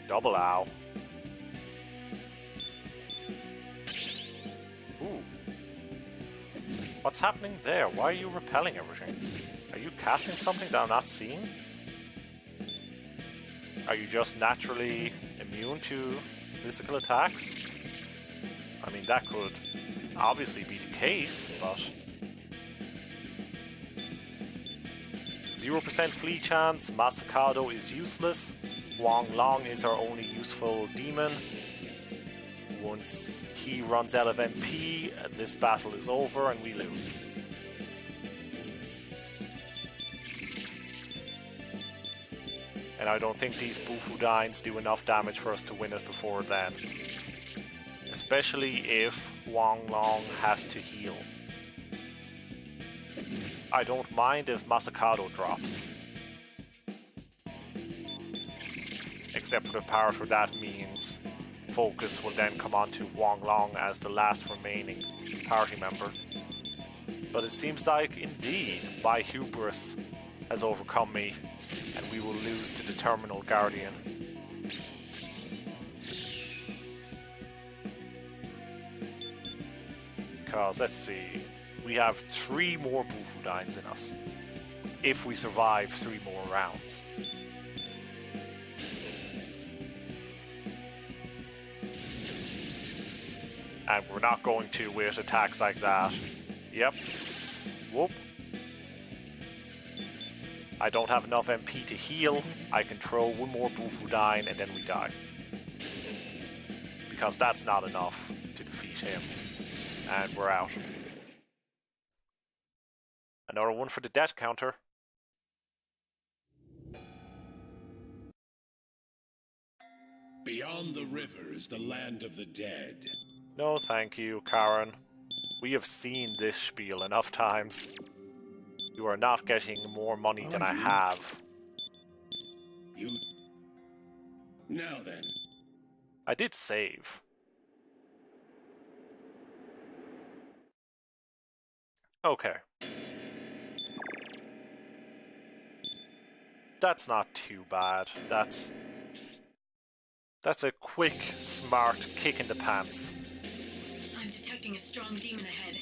Double ow. Ooh. What's happening there? Why are you repelling everything? Are you casting something that I'm not seeing? Are you just naturally immune to physical attacks? I mean, that could obviously be the case, but... 0% flee chance, Masakado is useless, Wong Long is our only useful demon. Once he runs out of MP, this battle is over and we lose. And I don't think these Bufudines do enough damage for us to win it before then. Especially if Wong Long has to heal. I don't mind if Masakado drops. Except for the part where that means focus will then come on to Wong Long as the last remaining party member. But it seems like, indeed, my hubris has overcome me, and we will lose to the Terminal Guardian. Because, let's see, we have 3 more Bufudines in us, if we survive 3 more rounds. And we're not going to with attacks like that. Yep. Whoop. I don't have enough MP to heal. I can throw 1 more Bufudine and then we die. Because that's not enough to defeat him. And we're out. Another one for the death counter. Beyond the river is the land of the dead. No thank you, Karen. We have seen this spiel enough times. You are not getting more money than I have. You... Now then. I did save. Okay. That's not too bad. That's a quick, smart kick in the pants. I'm detecting a strong demon ahead.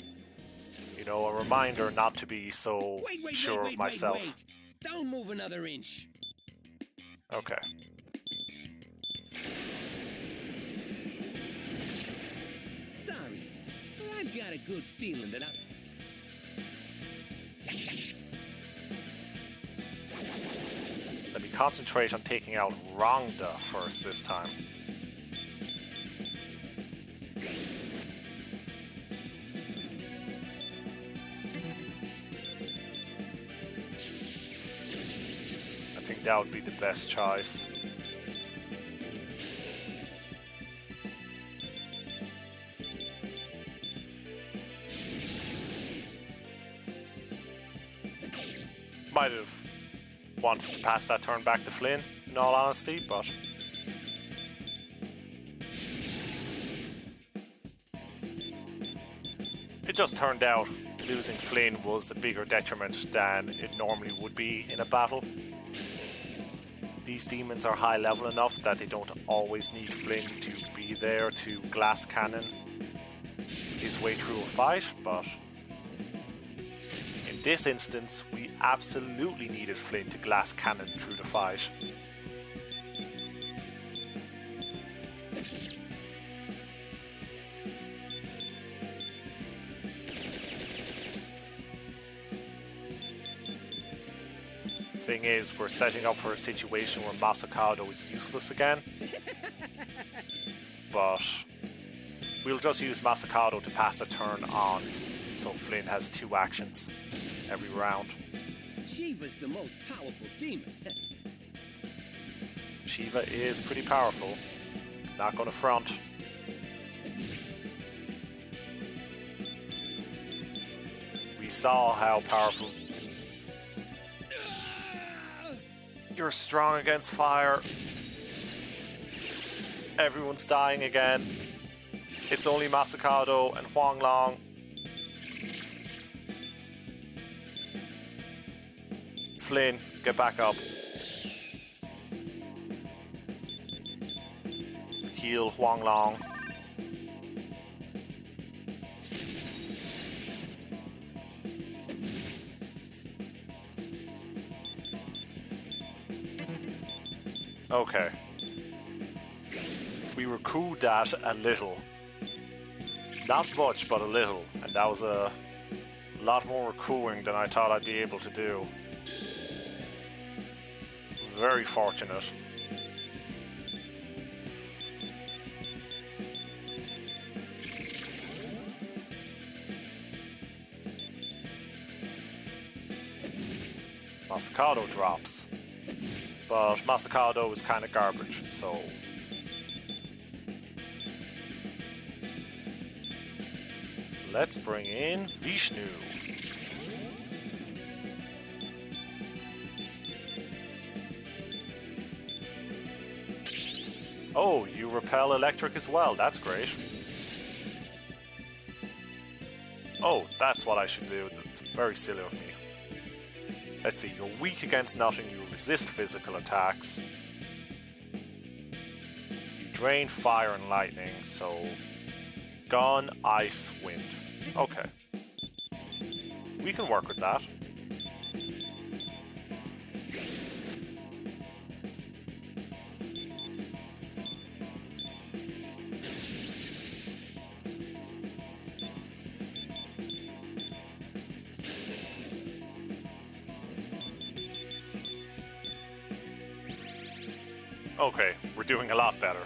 You know, a reminder not to be so sure of myself. Wait. Don't move another inch. Okay. Sorry, but I've got a good feeling that Let me concentrate on taking out Rhonda first this time. I think that would be the best choice. Might have wanted to pass that turn back to Flynn, in all honesty, but... It just turned out losing Flynn was a bigger detriment than it normally would be in a battle. These demons are high level enough that they don't always need Flynn to be there to glass cannon his way through a fight, but in this instance we absolutely needed Flynn to glass cannon through the fight. Thing is, we're setting up for a situation where Masakado is useless again. But we'll just use Masakado to pass the turn on, so Flynn has 2 actions every round. Shiva's the most powerful demon. Shiva is pretty powerful. Not gonna front. We saw how powerful. You're strong against fire. Everyone's dying again. It's only Masakado and Huang Long. Flynn, get back up. Heal Huang Long. Okay. We recouped that a little. Not much, but a little. And that was a lot more recouping than I thought I'd be able to do. Very fortunate. Masakado drops. But Masakado is kind of garbage, so... Let's bring in Vishnu. Oh, you repel electric as well, that's great. Oh, that's what I should do, that's very silly of me. Let's see, you're weak against nothing, you resist physical attacks. You drain fire and lightning, so... Gun, ice, wind. Okay. We can work with that. Okay, we're doing a lot better.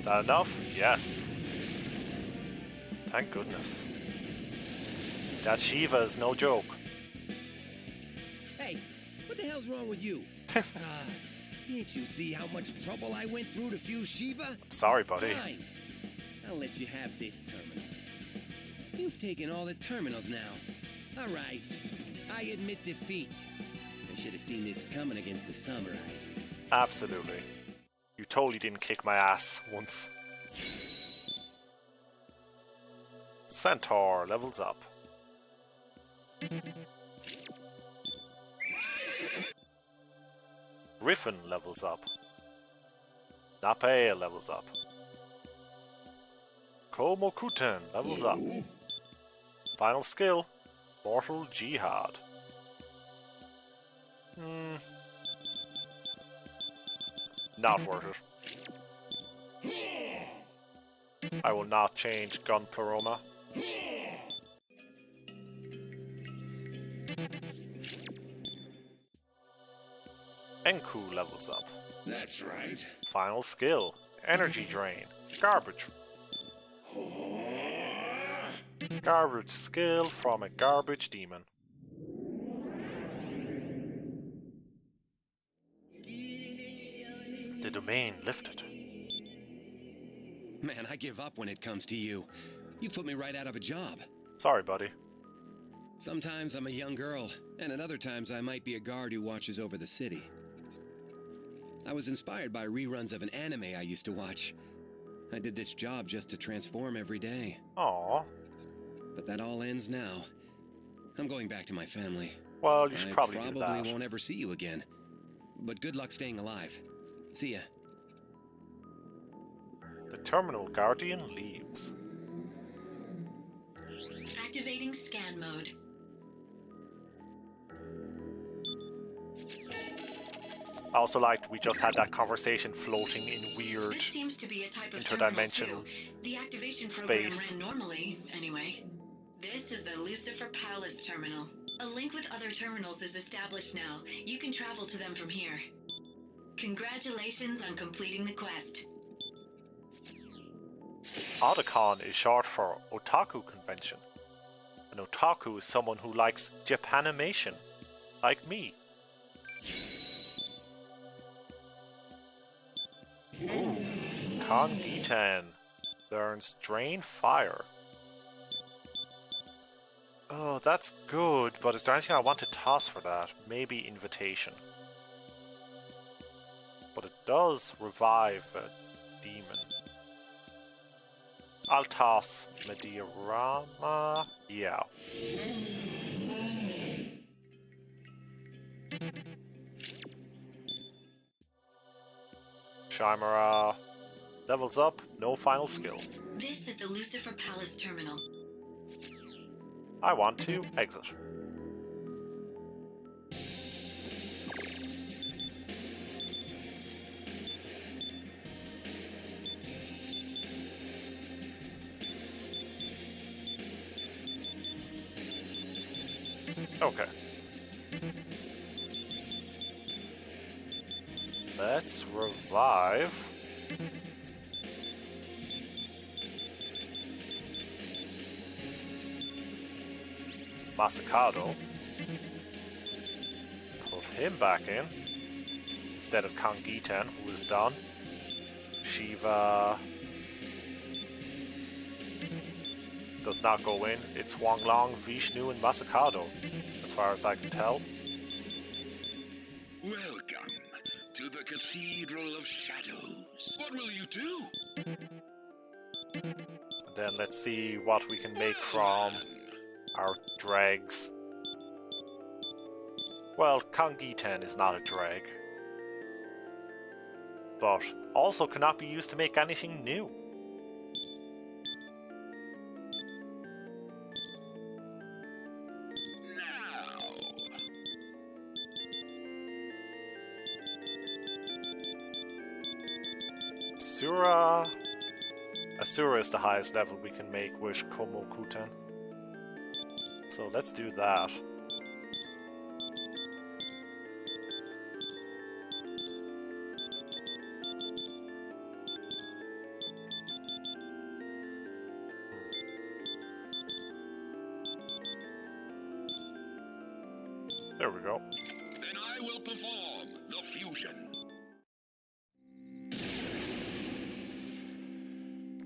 That enough? Yes. Thank goodness. That Shiva is no joke. Hey, what the hell's wrong with you? Can't you see how much trouble I went through to fuse Shiva? Sorry, buddy. Fine. I'll let you have this terminal. You've taken all the terminals now. All right. I admit defeat. I should have seen this coming against the samurai. Absolutely. You totally didn't kick my ass once. Centaur levels up. Griffin levels up. Nape levels up. Komokuten levels up. Final skill, Mortal Jihad. Not worth it. I will not change Gun Paroma. Enku levels up. That's right. Final skill, Energy Drain. Garbage. Garbage skill from a garbage demon. The domain lifted. Man, I give up when it comes to you. You put me right out of a job. Sorry, buddy. Sometimes I'm a young girl, and at other times I might be a guard who watches over the city. I was inspired by reruns of an anime I used to watch. I did this job just to transform every day. Aww. But that all ends now. I'm going back to my family. Well, you should probably do that. I probably won't ever see you again. But good luck staying alive. See ya. The Terminal Guardian leaves. Activating scan mode. I also liked we just had that conversation floating in weird This seems to be a type of interdimensional The activation space. program ran normally, anyway. This is the Lucifer Palace terminal. A link with other terminals is established now. You can travel to them from here. Congratulations on completing the quest. Otakon is short for Otaku Convention. An otaku is someone who likes Japanimation, like me. Ooh, Kangitan learns Drain Fire. Oh, that's good, but is there anything I want to toss for that? Maybe Invitation. But it does revive a demon. I'll toss Mediarama. Yeah. Chimera levels up, no final skill. This is the Lucifer Palace terminal. I want to exit. Okay. Let's revive. Masakado. Put him back in. Instead of Kangitan, who is done. Shiva does not go in. It's Huanglong, Vishnu, and Masakado, as far as I can tell. Welcome to the Cathedral of Shadows. What will you do? And then let's see what we can make from our dregs. Well, Kangitan is not a dreg, but also cannot be used to make anything new. Asura is the highest level we can make with Komokuten. So let's do that. There we go. Then I will perform the fusion.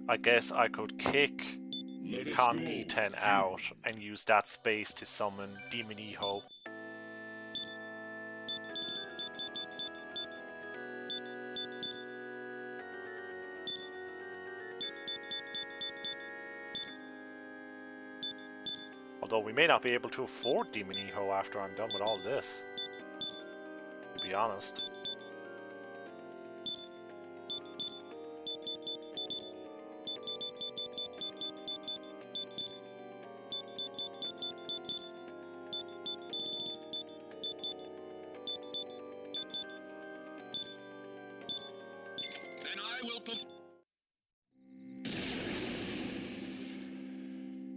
I guess I could kick Kangi 10 out and use that space to summon Demon Iho. Although we may not be able to afford Demon Iho after I'm done with all this, to be honest. Then I will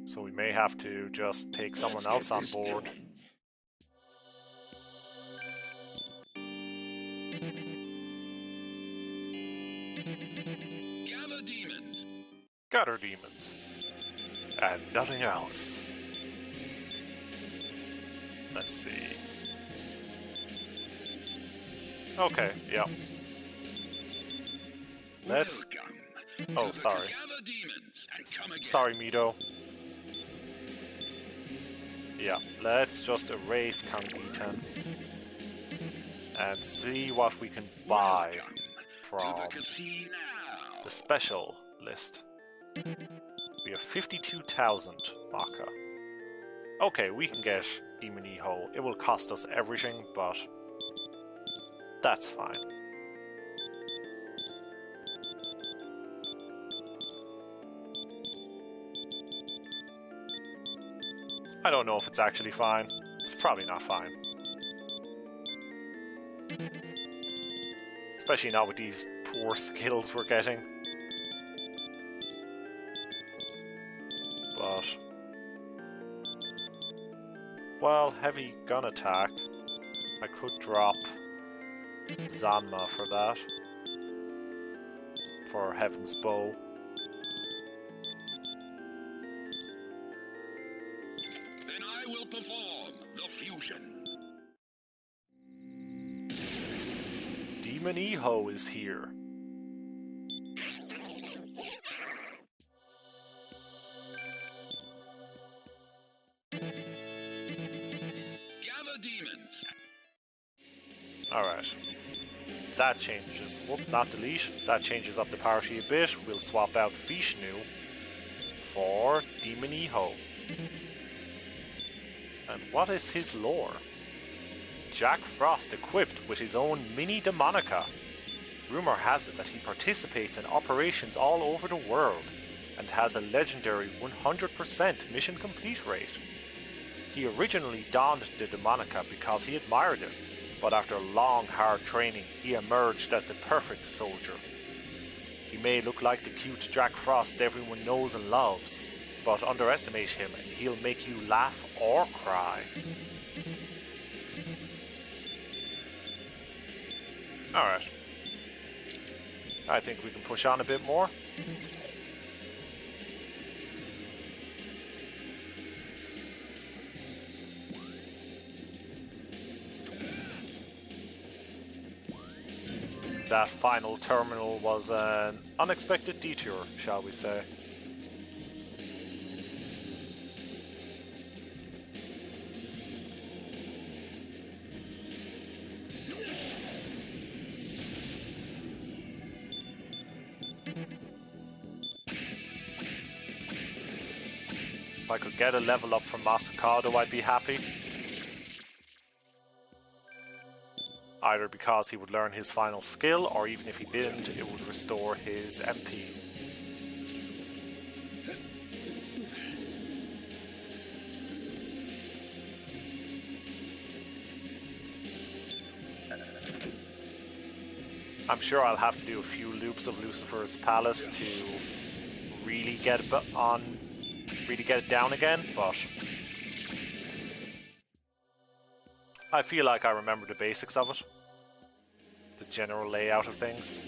So we may have to just take someone else on board. gather demons. Gather demons. And nothing else. Let's see. Okay, yeah. Let's... Welcome Oh, to the sorry. gather demons and come again. Sorry, Mido. Yeah, let's just erase Kangitan and see what we can buy from the special list. We have 52,000 Maka. Okay, we can get Demon Iho. It will cost us everything, but that's fine. I don't know if it's actually fine. It's probably not fine. Especially not with these poor skills we're getting. But... well, heavy gun attack. I could drop Zanma for that. For Heaven's Bow. Then I will perform the fusion. Demon Iho is here. Gather demons. Alright. That changes. Whoop, not delete. That changes up the party a bit. We'll swap out Vishnu for Demon Iho. And what is his lore? Jack Frost equipped with his own mini demonica. Rumor has it that he participates in operations all over the world and has a legendary 100% mission complete rate. He originally donned the demonica because he admired it, but after long hard training he emerged as the perfect soldier. He may look like the cute Jack Frost everyone knows and loves, but underestimate him and he'll make you laugh or cry. Alright. I think we can push on a bit more. That final terminal was an unexpected detour, shall we say. If I could get a level up from Masakado, I'd be happy. Either because he would learn his final skill, or even if he didn't, it would restore his MP. I'm sure I'll have to do a few loops of Lucifer's Palace to really get it down again, but I feel like I remember the basics of it. The general layout of things.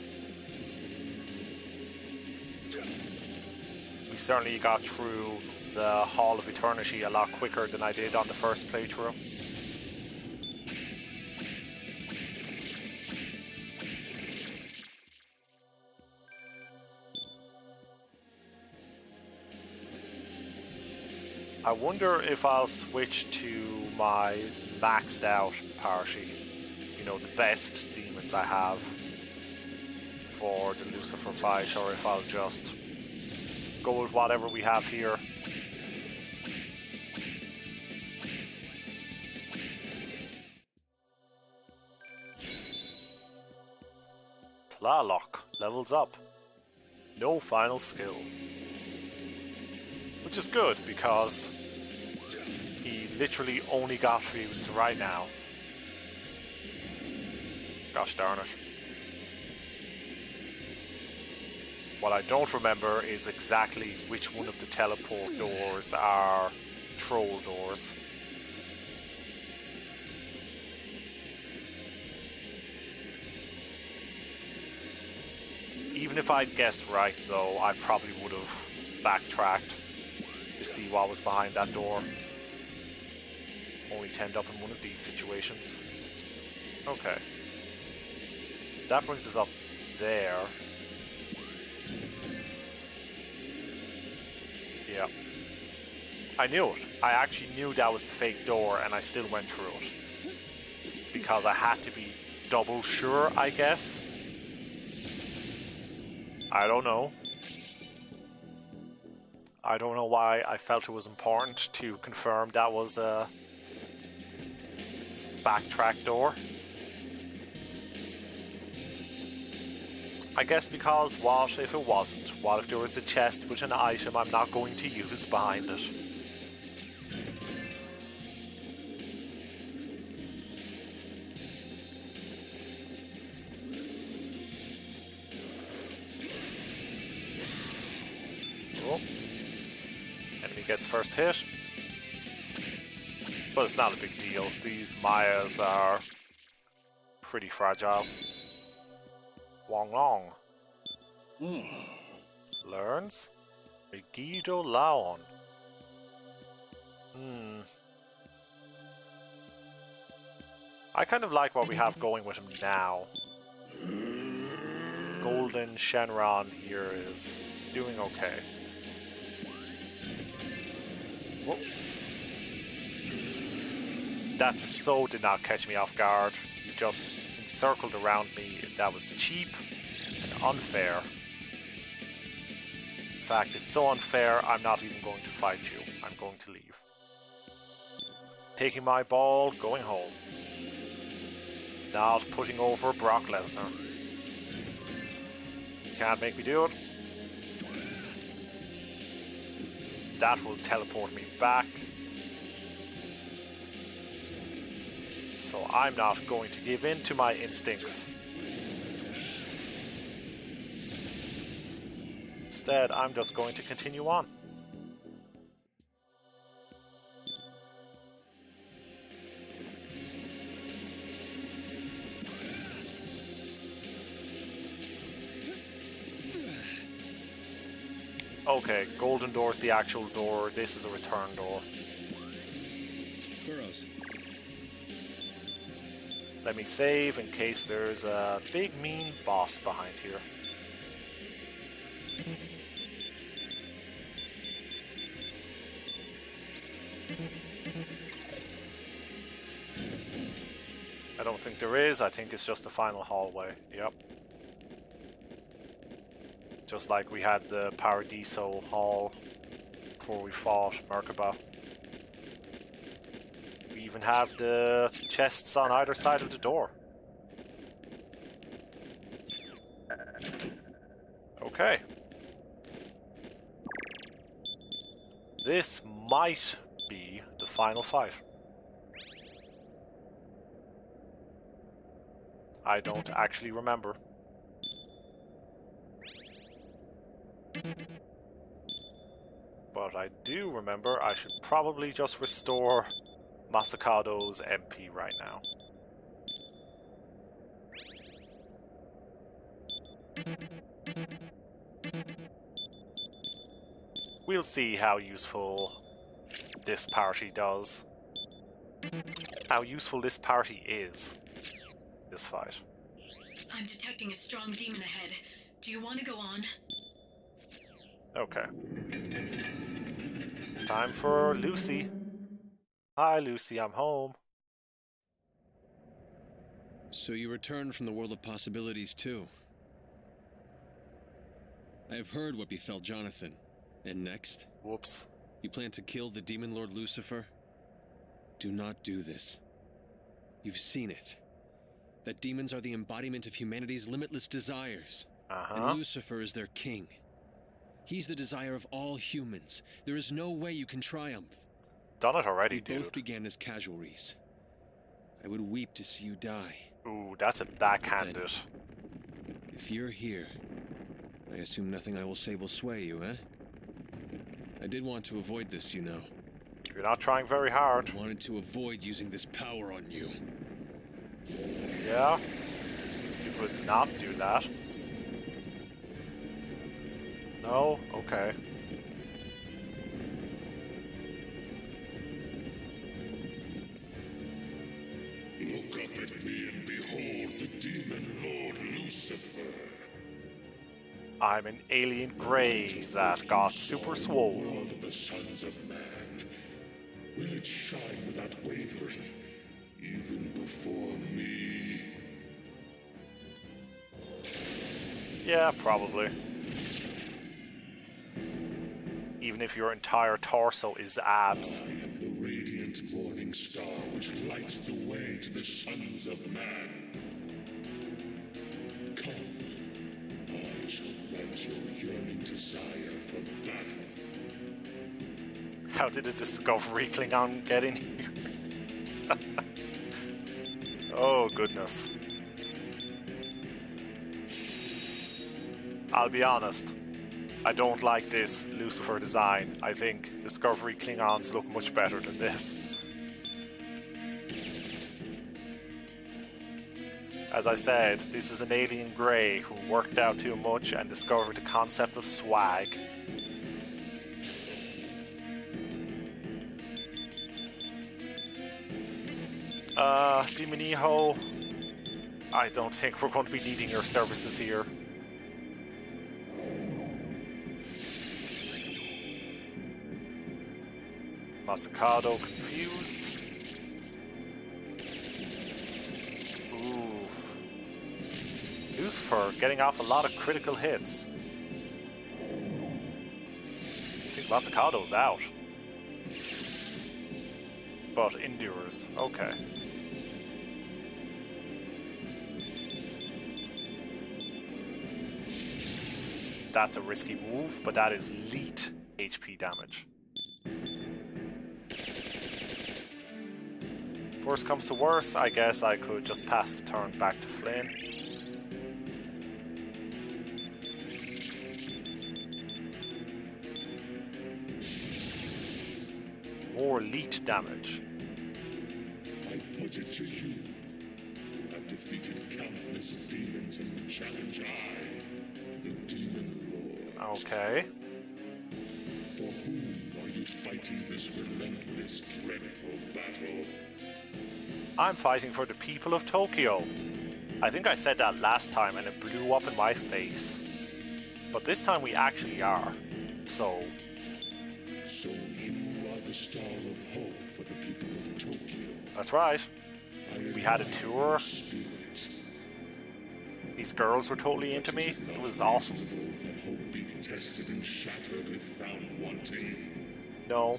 We certainly got through the Hall of Eternity a lot quicker than I did on the first playthrough. I wonder if I'll switch to my maxed out party. You know, the best demons I have for the Lucifer fight, or if I'll just go with whatever we have here. Tlaloc levels up. No final skill. Which is good because he literally only got fused right now. Gosh darn it. What I don't remember is exactly which one of the teleport doors are troll doors. Even if I'd guessed right though, I probably would have backtracked to see what was behind that door. Only to end up in one of these situations. Okay. That brings us up there. Yeah. I knew it. I actually knew that was the fake door and I still went through it. Because I had to be double sure, I guess. I don't know. I don't know why I felt it was important to confirm that was a backtrack door. I guess because what if it wasn't? What if there was a chest with an item I'm not going to use behind it? Oh. Enemy gets first hit. But it's not a big deal. These Mayas are pretty fragile. Wong Long. Learns Megiddo Laon. I kind of like what we have going with him now. Golden Shenron here is doing okay. Whoa. That so did not catch me off guard. You just encircled around me. That was cheap and unfair. In fact, it's so unfair, I'm not even going to fight you. I'm going to leave. Taking my ball, going home. Not putting over Brock Lesnar. Can't make me do it. That will teleport me back. So I'm not going to give in to my instincts. Instead, I'm just going to continue on. Okay, golden door's the actual door. This is a return door. Burrows. Let me save in case there's a big mean boss behind here. I don't think there is. I think it's just the final hallway. Yep. Just like we had the Paradiso Hall before we fought Merkaba. We even have the chests on either side of the door. Okay. This might be the final fight. I don't actually remember. But I do remember I should probably just restore Masakado's MP right now. We'll see how useful this party does. How useful this party is. This fight. I'm detecting a strong demon ahead. Do you want to go on? Okay. Time for Lucy. Hi, Lucy, I'm home. So you returned from the world of possibilities too. I have heard what befell Jonathan. And next? Whoops. You plan to kill the demon lord Lucifer? Do not do this. You've seen it. That demons are the embodiment of humanity's limitless desires. And Lucifer is their king. He's the desire of all humans. There is no way you can triumph. Done it already, dude. We both began as casualties. I would weep to see you die. Ooh, that's a backhanded. If you're here, I assume nothing I will say will sway you, eh? I did want to avoid this, you know. You're not trying very hard. I wanted to avoid using this power on you. Yeah? You would not do that. No? Okay. Look up at me and behold the demon lord Lucifer. I'm an alien grey that got super swole. World of the sons of man. Will it shine without wavering, even before me? Yeah, probably. Even if your entire torso is abs. I am the radiant morning star which lights the way to the sons of man. Come, I shall grant your yearning desire for battle. How did a Discovery Klingon get in here? Oh, goodness. I'll be honest. I don't like this Lucifer design. I think Discovery Klingons look much better than this. As I said, this is an alien grey who worked out too much and discovered the concept of swag. Demoniho, I don't think we're going to be needing your services here. Mikado confused. Ooh. Lucifer getting off a lot of critical hits. I think Mikado's out. But endures. Okay. That's a risky move, but that is elite HP damage. Worst comes to worst, I guess I could just pass the turn back to Flynn. More elite damage. I put it to you. You have defeated countless demons in the challenge I, the Demon Lord. Okay. For whom are you fighting this relentless, dreadful battle? I'm fighting for the people of Tokyo. I think I said that last time and it blew up in my face. But this time we actually are. So you are the star of hope for the people of Tokyo. That's right. We had a tour. These girls were totally into me. It was awesome. That hope be tested and shattered if found wanting. No.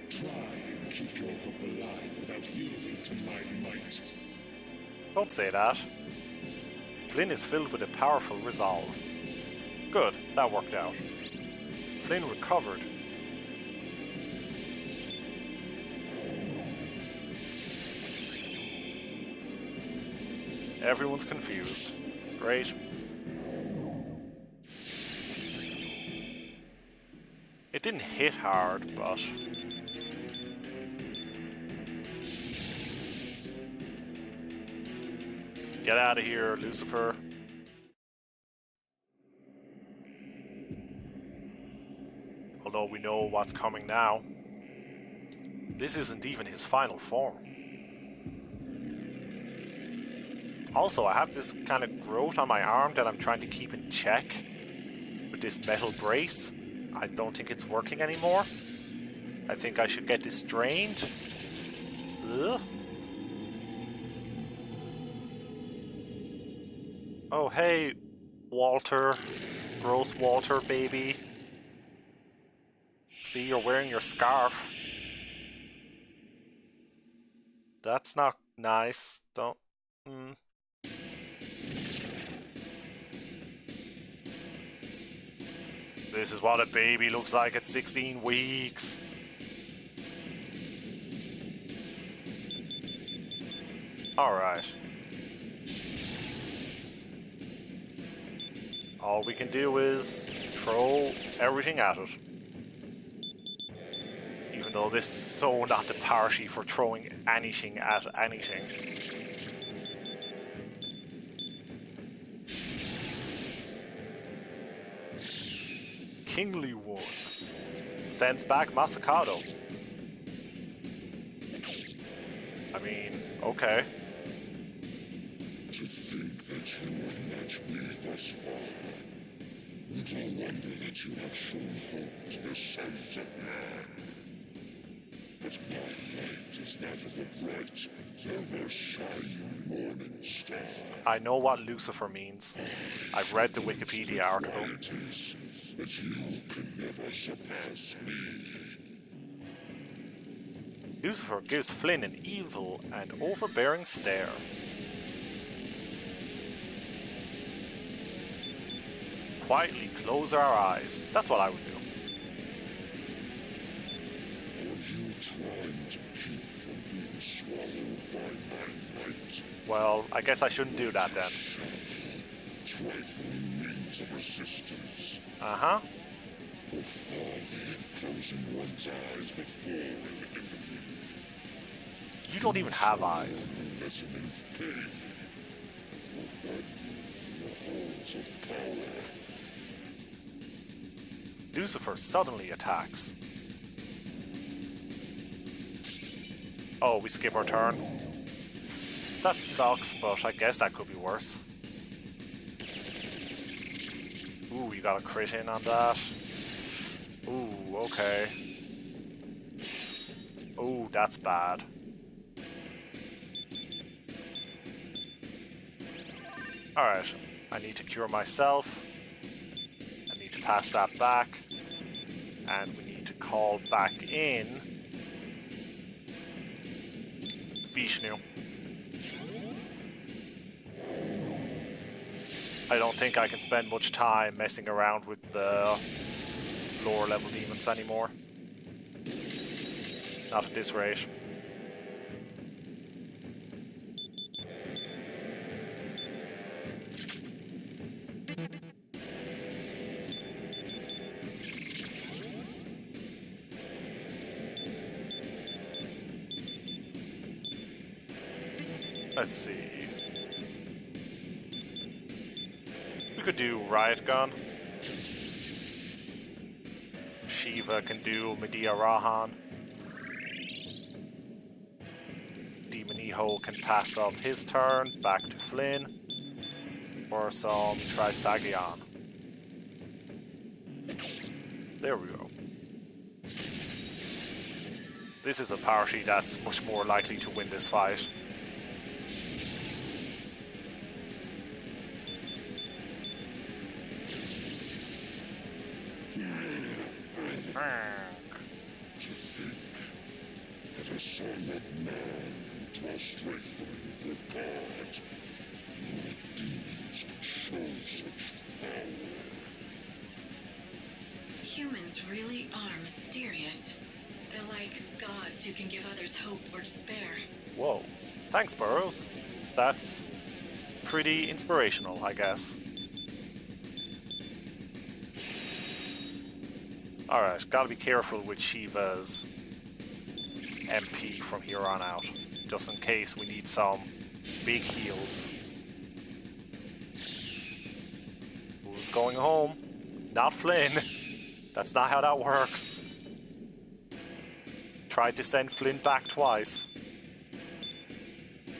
Try and keep your hope alive without yielding to my might. Don't say that. Flynn is filled with a powerful resolve. Good, that worked out. Flynn recovered. Everyone's confused. Great. It didn't hit hard, but... Get out of here, Lucifer. Although we know what's coming now. This isn't even his final form. Also, I have this kind of growth on my arm that I'm trying to keep in check with this metal brace. I don't think it's working anymore. I think I should get this drained. Ugh. Oh, hey, Walter. Gross Walter, baby. See, you're wearing your scarf. That's not nice. Don't... This is what a baby looks like at 16 weeks. Alright. All we can do is throw everything at it. Even though this is so not the party for throwing anything at anything. Kingly one. Sends back Masakado. I mean, okay. To think that you have met me thus far. Little wonder that you have shown hope to the sons of man. But my light is that of a bright, ever-shining morning star. I know what Lucifer means. I've read the Wikipedia article. But you can never surpass me. Lucifer gives Flynn an evil and overbearing stare. Quietly close our eyes. That's what I would do. Are you trying to keep from being swallowed by my light? Well, I guess I shouldn't do that then. Trifling means of resistance. Uh-huh. The folly of closing one's eyes before an enemy. You don't even have eyes. Lessening pain. Or when in the halls of power. Lucifer suddenly attacks. Oh, we skip our turn. That sucks, but I guess that could be worse. Ooh, you got a crit in on that. Ooh, okay. Ooh, that's bad. Alright, I need to cure myself. I need to pass that back. And we need to call back in Vishnu. I don't think I can spend much time messing around with the lower level demons anymore. Not at this rate. Let's see. We could do Riot Gun. Shiva can do Medea Rahan. Demon Eho can pass up his turn back to Flynn for some Trisagion. There we go. This is a party that's much more likely to win this fight. To think that a son of man can draw strength from the god. No demons can show such power. Humans really are mysterious. They're like gods who can give others hope or despair. Whoa. Thanks, Burrows. That's pretty inspirational, I guess. Alright, gotta be careful with Shiva's MP from here on out. Just in case we need some big heals. Who's going home? Not Flynn. That's not how that works. Tried to send Flynn back twice.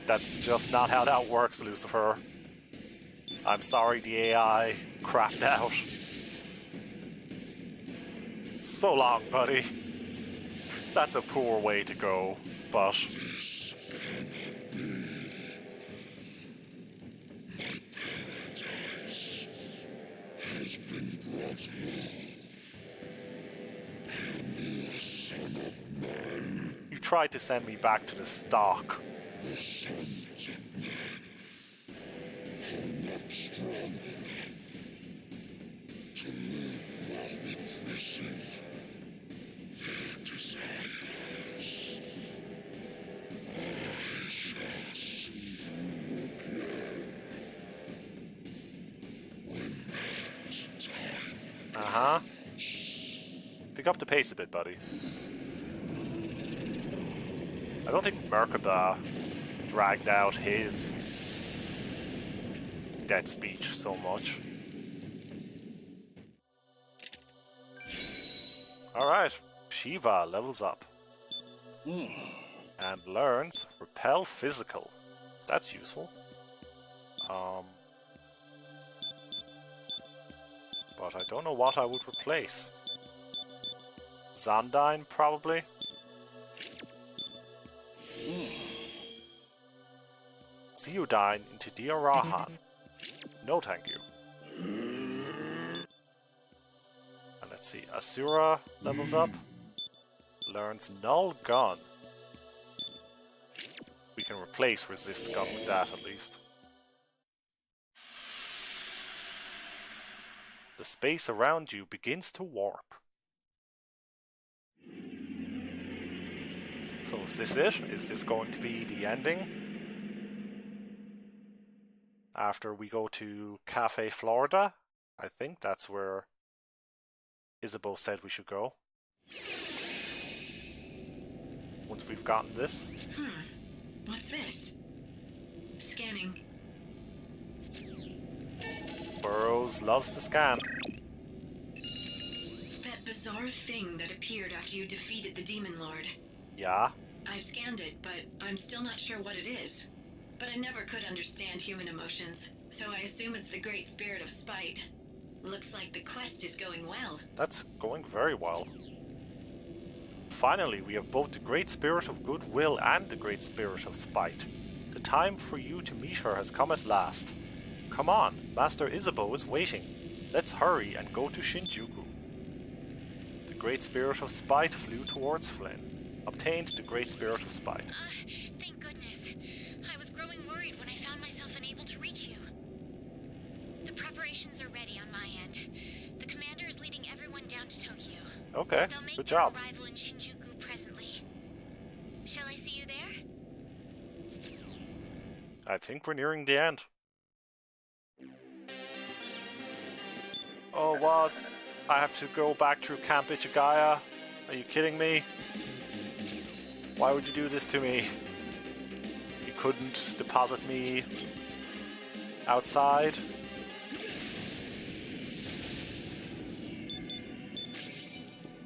That's just not how that works, Lucifer. I'm sorry the AI crapped out. So long, buddy. That's a poor way to go, but... This cannot be. My paradise has been brought low. I am the son of man. You tried to send me back to the stock. The sons of man are not strong enough to live while repressing their desires. I shall see you again when that time Uh-huh. Pick up the pace a bit, buddy. I don't think Merkaba dragged out his death speech so much. Alright, Shiva levels up. And learns Repel Physical. That's useful. But I don't know what I would replace. Zandine, probably? Zeodine into Diarahan. No thank you. And let's see, Asura levels up. Learns Null Gun. We can replace Resist Gun with that at least. The space around you begins to warp. So is this it? Is this going to be the ending? After we go to Cafe Florida? I think that's where Isabeau said we should go. Once we've gotten this. What's this? Scanning. Burroughs loves to scan. That bizarre thing that appeared after you defeated the Demon Lord. Yeah? I've scanned it, but I'm still not sure what it is. But I never could understand human emotions, so I assume it's the Great Spirit of Spite. Looks like the quest is going well. That's going very well. Finally, we have both the Great Spirit of Goodwill and the Great Spirit of Spite. The time for you to meet her has come at last. Come on, Master Isabeau is waiting. Let's hurry and go to Shinjuku. The Great Spirit of Spite flew towards Flynn. Obtained the Great Spirit of Spite. Thank goodness. I was growing worried when I found myself unable to reach you. The preparations are ready on my end. The commander is leading everyone down to Tokyo. Okay, They'll make good their job. arrival in Shinjuku presently. Shall I see you there? I think we're nearing the end. Oh, what? I have to go back through Camp Ichigaya? Are you kidding me? Why would you do this to me? You couldn't deposit me outside?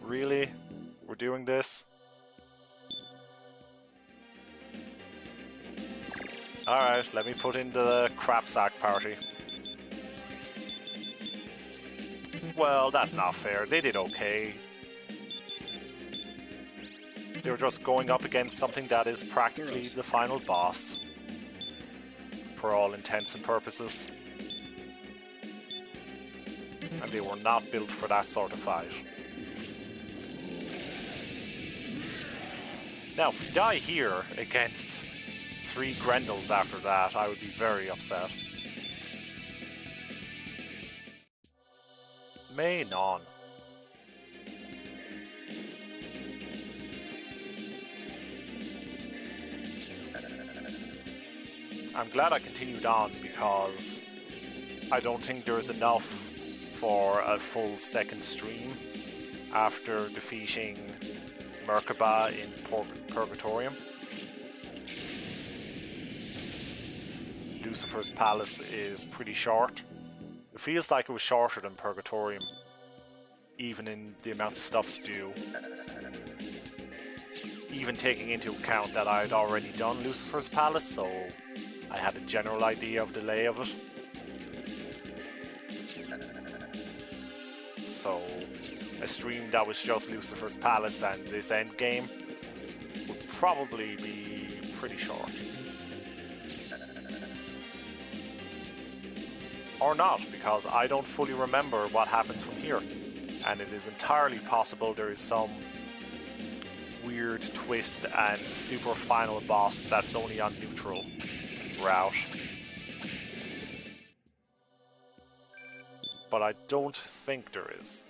Really? We're doing this? Alright, let me put in the crap sack party. Well, that's not fair. They did okay. They were just going up against something that is practically the final boss. For all intents and purposes. And they were not built for that sort of fight. Now, if we die here against 3 Grendels after that, I would be very upset. May non. I'm glad I continued on because I don't think there is enough for a full second stream after defeating Merkaba in Purgatorium. Lucifer's Palace is pretty short. It feels like it was shorter than Purgatorium, even in the amount of stuff to do. Even taking into account that I had already done Lucifer's Palace, so I had a general idea of the lay of it. So, a stream that was just Lucifer's Palace and this endgame probably be pretty short. Or not, because I don't fully remember what happens from here. And it is entirely possible there is some weird twist and super final boss that's only on neutral route. But I don't think there is.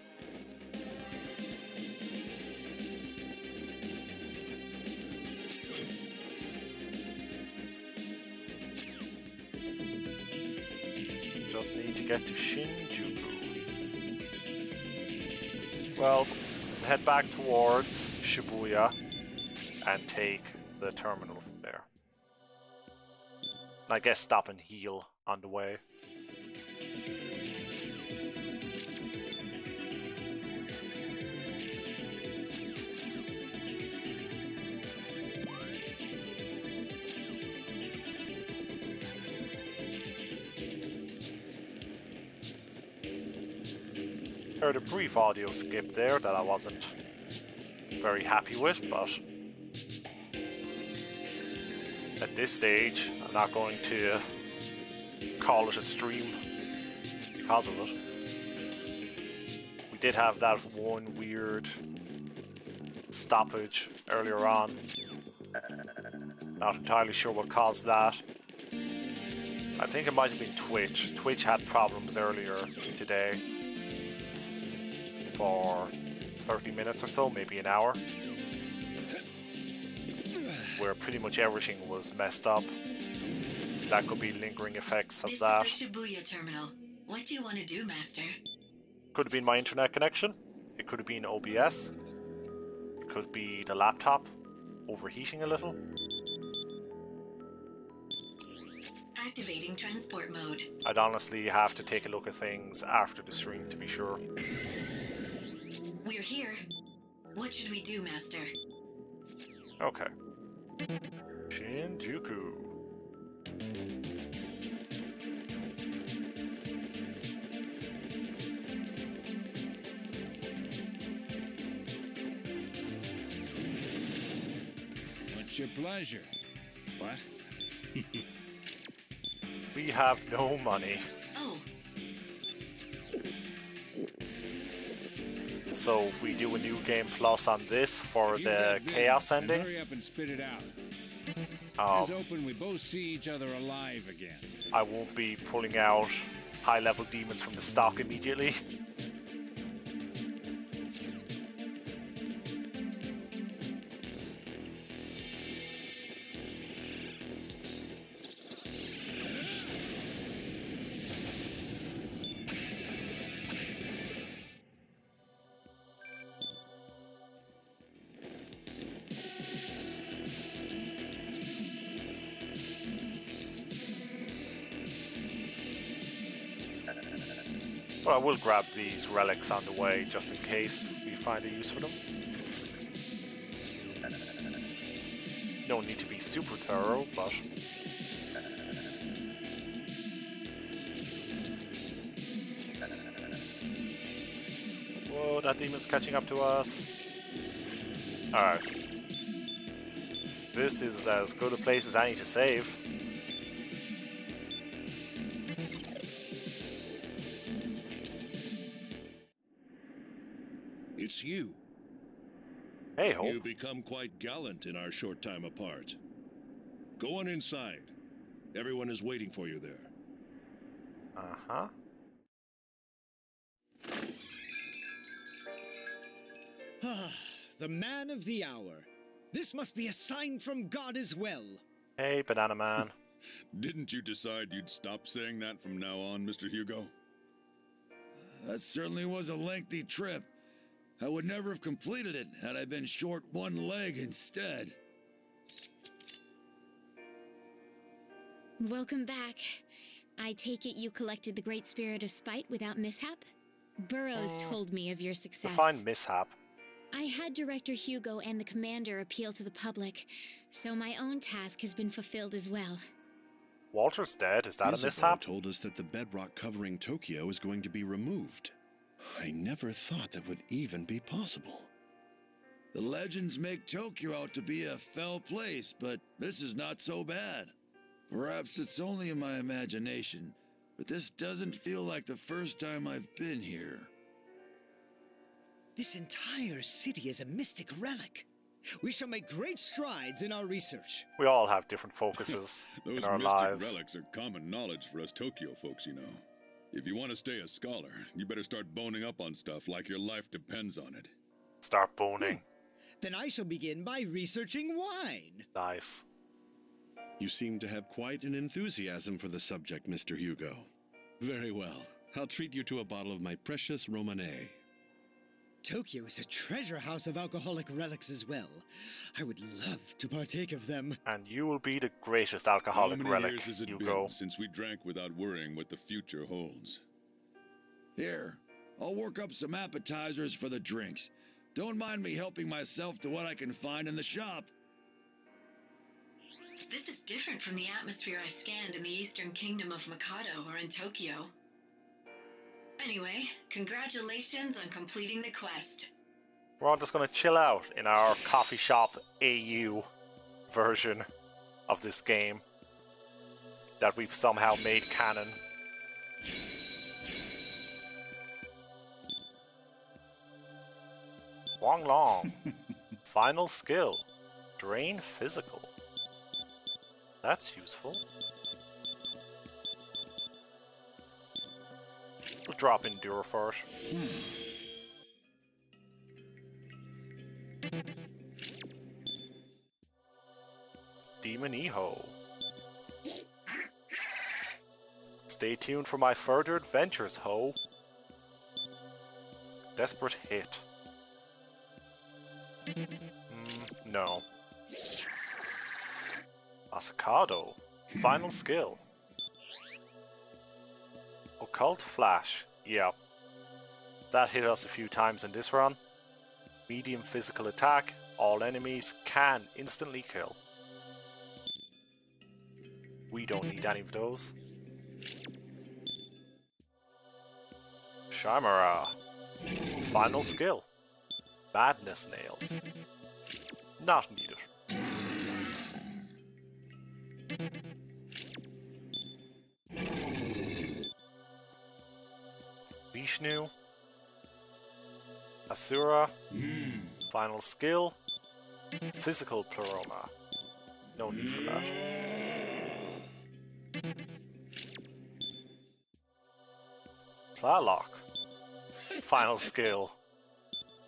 Just need to get to Shinjuku. Well, head back towards Shibuya and take the terminal from there. And I guess stop and heal on the way. Heard a brief audio skip there that I wasn't very happy with, but at this stage I'm not going to call it a stream because of it. We did have that one weird stoppage earlier on. Not entirely sure what caused that. I think it might have been Twitch. Twitch had problems earlier today. For 30 minutes or so, maybe an hour, where pretty much everything was messed up. That could be lingering effects of that. This is the Shibuya terminal. What do you want to do, Master? Could have been my internet connection. It could have been OBS. It could be the laptop overheating a little. Activating transport mode. I'd honestly have to take a look at things after the stream to be sure. We're here. What should we do, Master? Okay. Shinjuku. What's your pleasure? What? We have no money. Oh. So if we do a new game plus on this for the chaos ending, hurry up and spit it out. um, Open, we both see each other alive again. I won't be pulling out high-level demons from the stock immediately. But I will grab these relics on the way just in case we find a use for them. No need to be super thorough, but whoa, that demon's catching up to us. Alright. This is as good a place as any to save. It's you. Hey, Hope. You've become quite gallant in our short time apart. Go on inside. Everyone is waiting for you there. Uh-huh. Ah, the man of the hour. This must be a sign from God as well. Hey, Banana Man. Didn't you decide you'd stop saying that from now on, Mr. Hugo? That certainly was a lengthy trip. I would never have completed it had I been short one leg instead. Welcome back. I take it you collected the Great Spirit of Spite without mishap? Burroughs told me of your success. Define mishap. I had Director Hugo and the Commander appeal to the public, so my own task has been fulfilled as well. Walter's dead, is that a Isabel mishap? told us that the bedrock covering Tokyo is going to be removed. I never thought that would even be possible. The legends make Tokyo out to be a fell place, but this is not so bad. Perhaps it's only in my imagination, but this doesn't feel like the first time I've been here. This entire city is a mystic relic. We shall make great strides in our research. We all have different focuses in our lives. Those mystic relics are common knowledge for us Tokyo folks, you know. If you want to stay a scholar, you better start boning up on stuff like your life depends on it. Start boning. Then I shall begin by researching wine. Nice. You seem to have quite an enthusiasm for the subject, Mr. Hugo. Very well. I'll treat you to a bottle of my precious Romanée. Tokyo is a treasure house of alcoholic relics as well. I would love to partake of them. And you will be the greatest alcoholic How many relic, years has it Hugo. been since we drank without worrying what the future holds? Here, I'll work up some appetizers for the drinks. Don't mind me helping myself to what I can find in the shop. This is different from the atmosphere I scanned in the Eastern Kingdom of Mikado or in Tokyo. Anyway, congratulations on completing the quest. We're all just going to chill out in our coffee shop AU version of this game that we've somehow made canon. Wong Long. Final skill. Drain physical. That's useful. We'll drop Endure for it. Demon Eho. Stay tuned for my further adventures, ho. Desperate hit. No. Masakado. Final skill. Occult Flash. Yep. That hit us a few times in this run. Medium physical attack. All enemies can instantly kill. We don't need any of those. Shamara. Final skill. Madness Nails. Not needed. Vishnu. Asura. Final skill. Physical Pleroma. No need for that. Tlaloc. Final skill.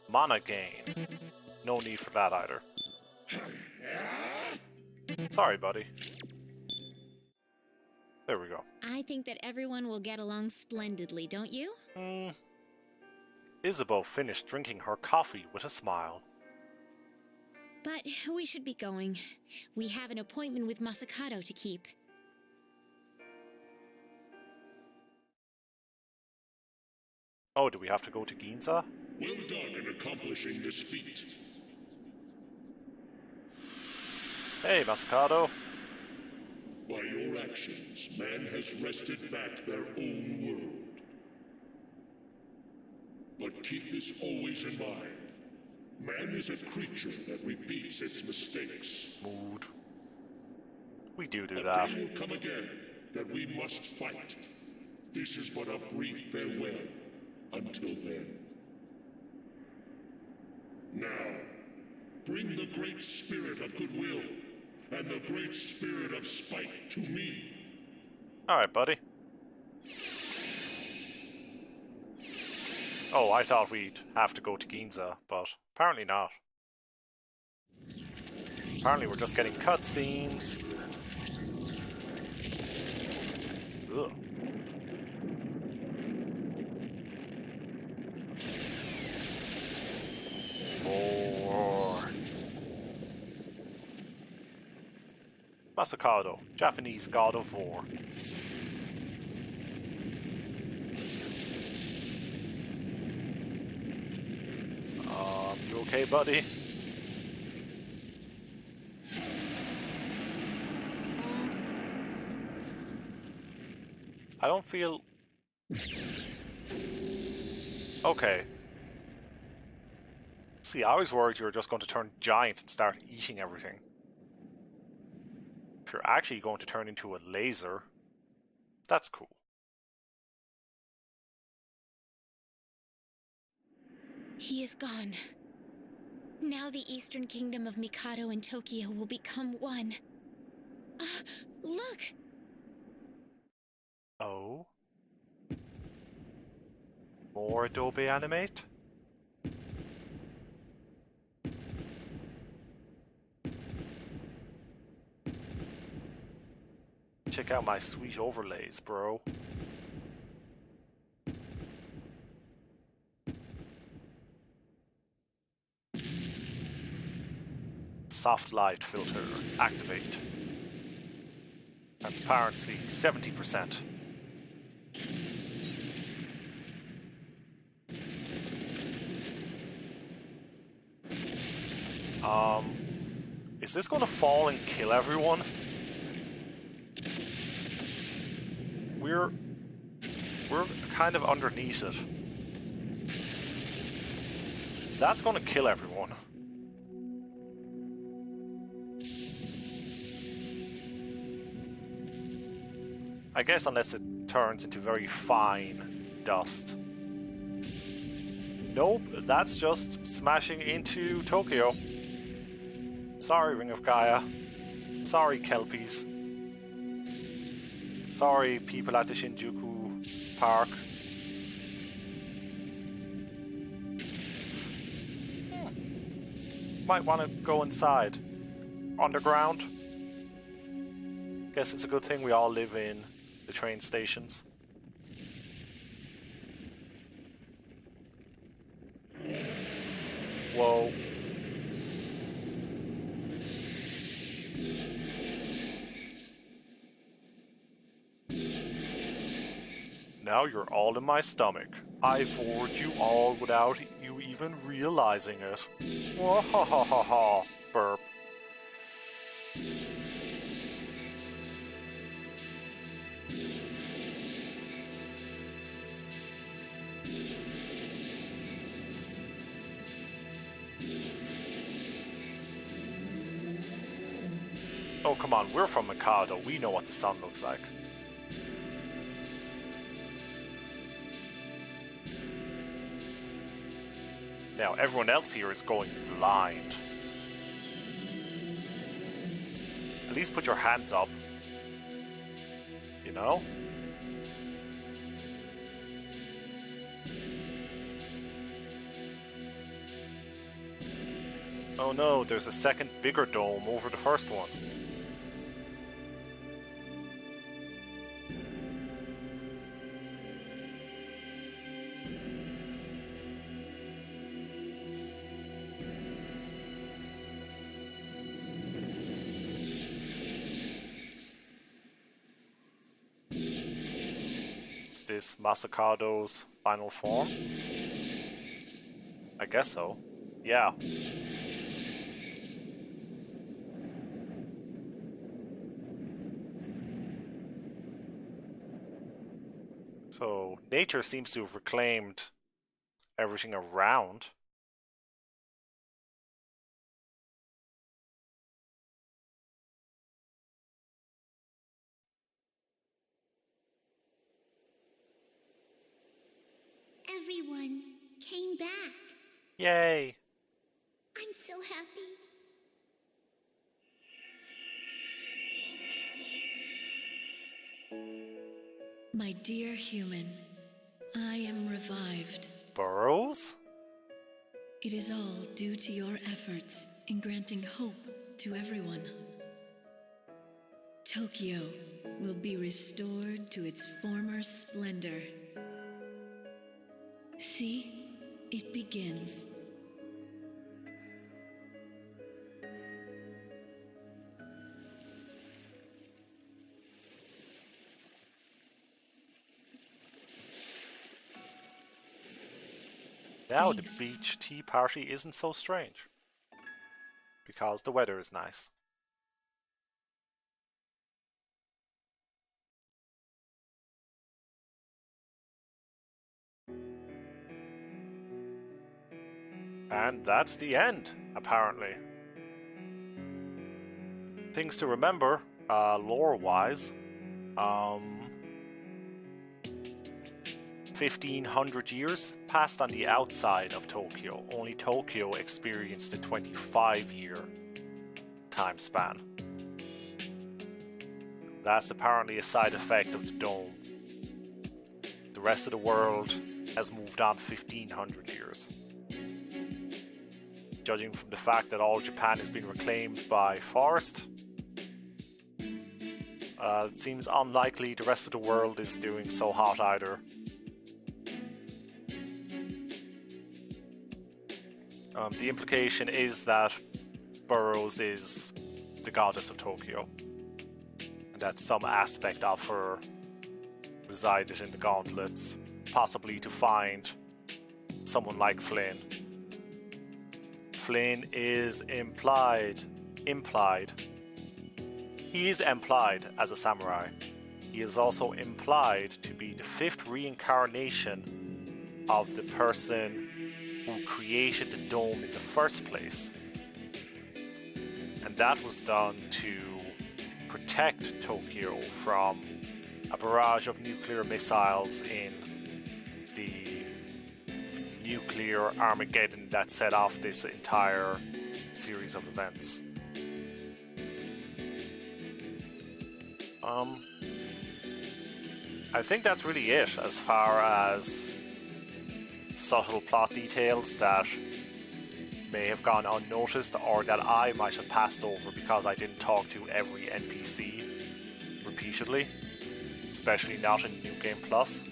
Mana gain. No need for that either. Sorry, buddy. There we go. I think that everyone will get along splendidly, don't you? Isabeau finished drinking her coffee with a smile. But we should be going. We have an appointment with Masakado to keep. Oh, do we have to go to Ginza? Well done in accomplishing this feat. Hey, Masakado. By your actions, man has wrested back their own world. But keep this always in mind. Man is a creature that repeats its mistakes. Mood. We do A that. day will come again that we must fight. This is but a brief farewell. Until then. Now, bring the great spirit of goodwill and the great spirit of spite to me. Alright, buddy. Oh, I thought we'd have to go to Ginza, but apparently not. Apparently we're just getting cutscenes. Ugh. More. Masakado, Japanese god of war. You okay, buddy? I don't feel... Okay. See, I was worried you were just going to turn giant and start eating everything. If you're actually going to turn into a laser, that's cool. He is gone. Now the Eastern Kingdom of Mikado and Tokyo will become one. Look! Oh? More Adobe Animate? Check out my sweet overlays, bro. Soft light filter, activate. Transparency, 70%. Is this gonna fall and kill everyone? We're kind of underneath it. That's gonna kill everyone. I guess unless it turns into very fine dust. Nope, that's just smashing into Tokyo. Sorry, Ring of Gaia. Sorry, Kelpies. Sorry, people at the Shinjuku Park. Might want to go inside. Underground. Guess it's a good thing we all live in the train stations. Whoa. Now you're all in my stomach. I bored you all without you even realizing it. Wahahaha. Burp. Oh, come on, we're from Mikado. We know what the sun looks like. Now, everyone else here is going blind. At least put your hands up. You know? Oh no, there's a second bigger dome over the first one. Is this Masakado's final form? I guess so. Yeah. So, nature seems to have reclaimed everything around. Everyone came back. Yay! I'm so happy. My dear human, I am revived. Burrows? It is all due to your efforts in granting hope to everyone. Tokyo will be restored to its former splendor. See, it begins. Now the beach tea party isn't so strange. Because the weather is nice. And that's the end, apparently. Things to remember, lore-wise. 1500 years passed on the outside of Tokyo. Only Tokyo experienced a 25-year time span. That's apparently a side effect of the dome. The rest of the world has moved on 1500 years. Judging from the fact that all Japan has been reclaimed by forest, it seems unlikely the rest of the world is doing so hot either. The implication is that Burroughs is the goddess of Tokyo, and that some aspect of her resided in the gauntlets, possibly to find someone like Flynn. Flynn is implied. He is implied as a samurai. He is also implied to be the fifth reincarnation of the person who created the dome in the first place. And that was done to protect Tokyo from a barrage of nuclear missiles in the nuclear Armageddon that set off this entire series of events. I think that's really it as far as subtle plot details that may have gone unnoticed or that I might have passed over because I didn't talk to every NPC repeatedly, especially not in New Game Plus.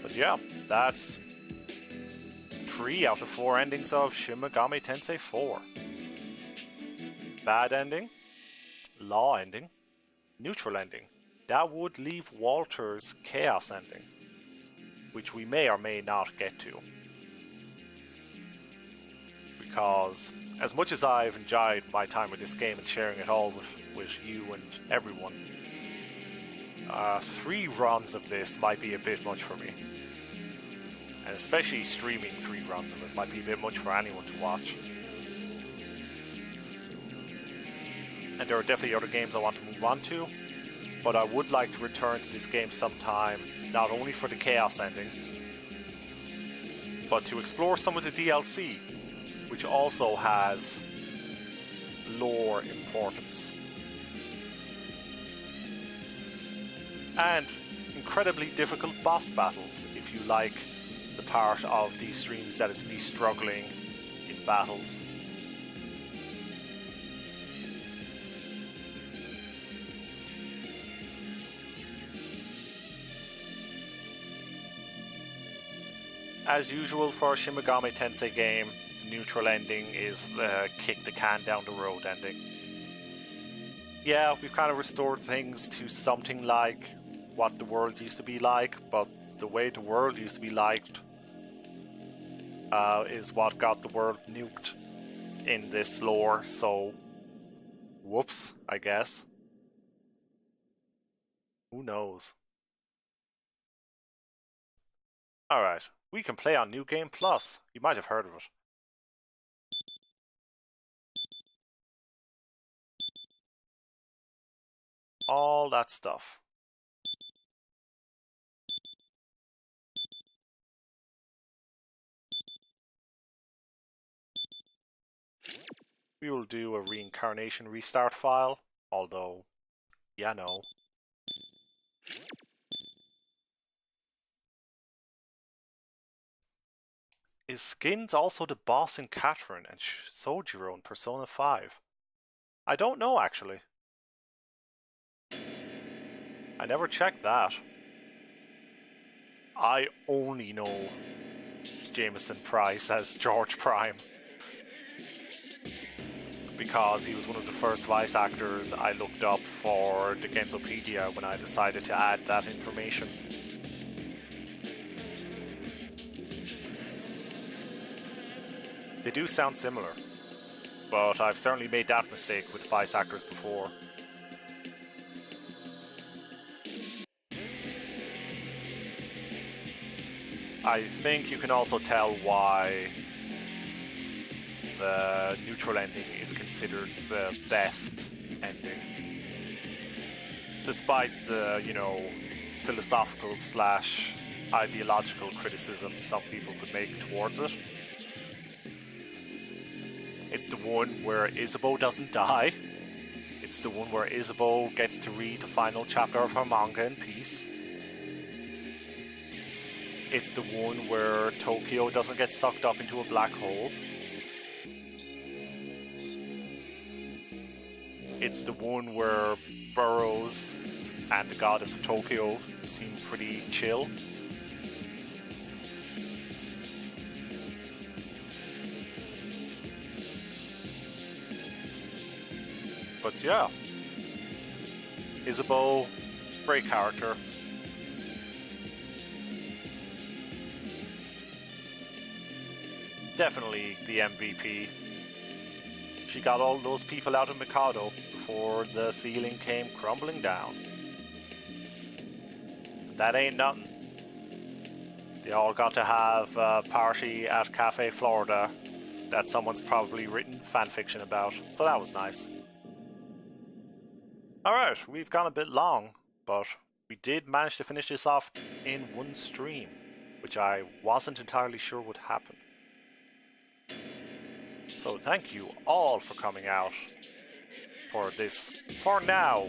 But yeah, that's 3 out of 4 endings of Shin Megami Tensei 4. Bad ending, law ending, neutral ending. That would leave Walter's chaos ending, which we may or may not get to. Because as much as I've enjoyed my time with this game and sharing it all with you and everyone, 3 runs of this might be a bit much for me. And especially streaming 3 runs of it might be a bit much for anyone to watch. And there are definitely other games I want to move on to, but I would like to return to this game sometime, not only for the chaos ending, but to explore some of the DLC, which also has lore importance. And incredibly difficult boss battles, if you like the part of these streams that is me struggling in battles. As usual for a Shin Megami Tensei game, the neutral ending is the kick the can down the road ending. Yeah, we've kind of restored things to something like what the world used to be like, but the way the world used to be liked is what got the world nuked in this lore, so whoops, I guess. Who knows? Alright, we can play on New Game Plus. You might have heard of it. All that stuff. We will do a reincarnation restart file, although, yeah, no. Is Skins also the boss in Catherine and Sojiro in Persona 5? I don't know, actually. I never checked that. I only know Jameson Price as George Prime, because he was one of the first voice actors I looked up for the Genzopedia when I decided to add that information. They do sound similar, but I've certainly made that mistake with voice actors before. I think you can also tell why the neutral ending is considered the best ending. Despite the, philosophical / ideological criticisms some people could make towards it. It's the one where Isabeau doesn't die. It's the one where Isabeau gets to read the final chapter of her manga in peace. It's the one where Tokyo doesn't get sucked up into a black hole. It's the one where Burroughs and the goddess of Tokyo seem pretty chill. But yeah, Isabeau, great character. Definitely the MVP. She got all those people out of Mikado before the ceiling came crumbling down. And that ain't nothing. They all got to have a party at Cafe Florida that someone's probably written fanfiction about, so that was nice. Alright, we've gone a bit long, but we did manage to finish this off in one stream, which I wasn't entirely sure would happen. So thank you all for coming out for this, for now,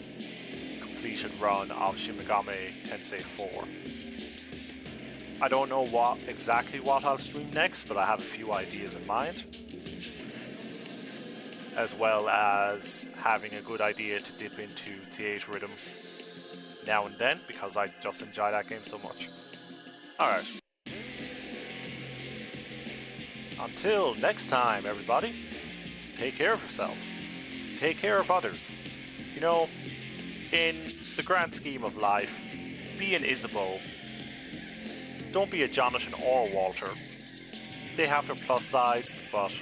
completed run of Shin Megami Tensei 4. I don't know exactly what I'll stream next, but I have a few ideas in mind. As well as having a good idea to dip into Theatrhythm now and then, because I just enjoy that game so much. Alright. Until next time, everybody, take care of yourselves. Take care of others. You know, in the grand scheme of life, be an Isabeau. Don't be a Jonathan or Walter. They have their plus sides, but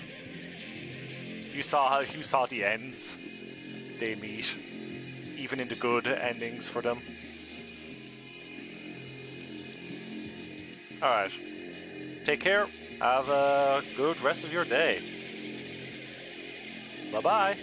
you saw the ends they meet, even in the good endings for them. Alright. Take care. Have a good rest of your day. Bye-bye.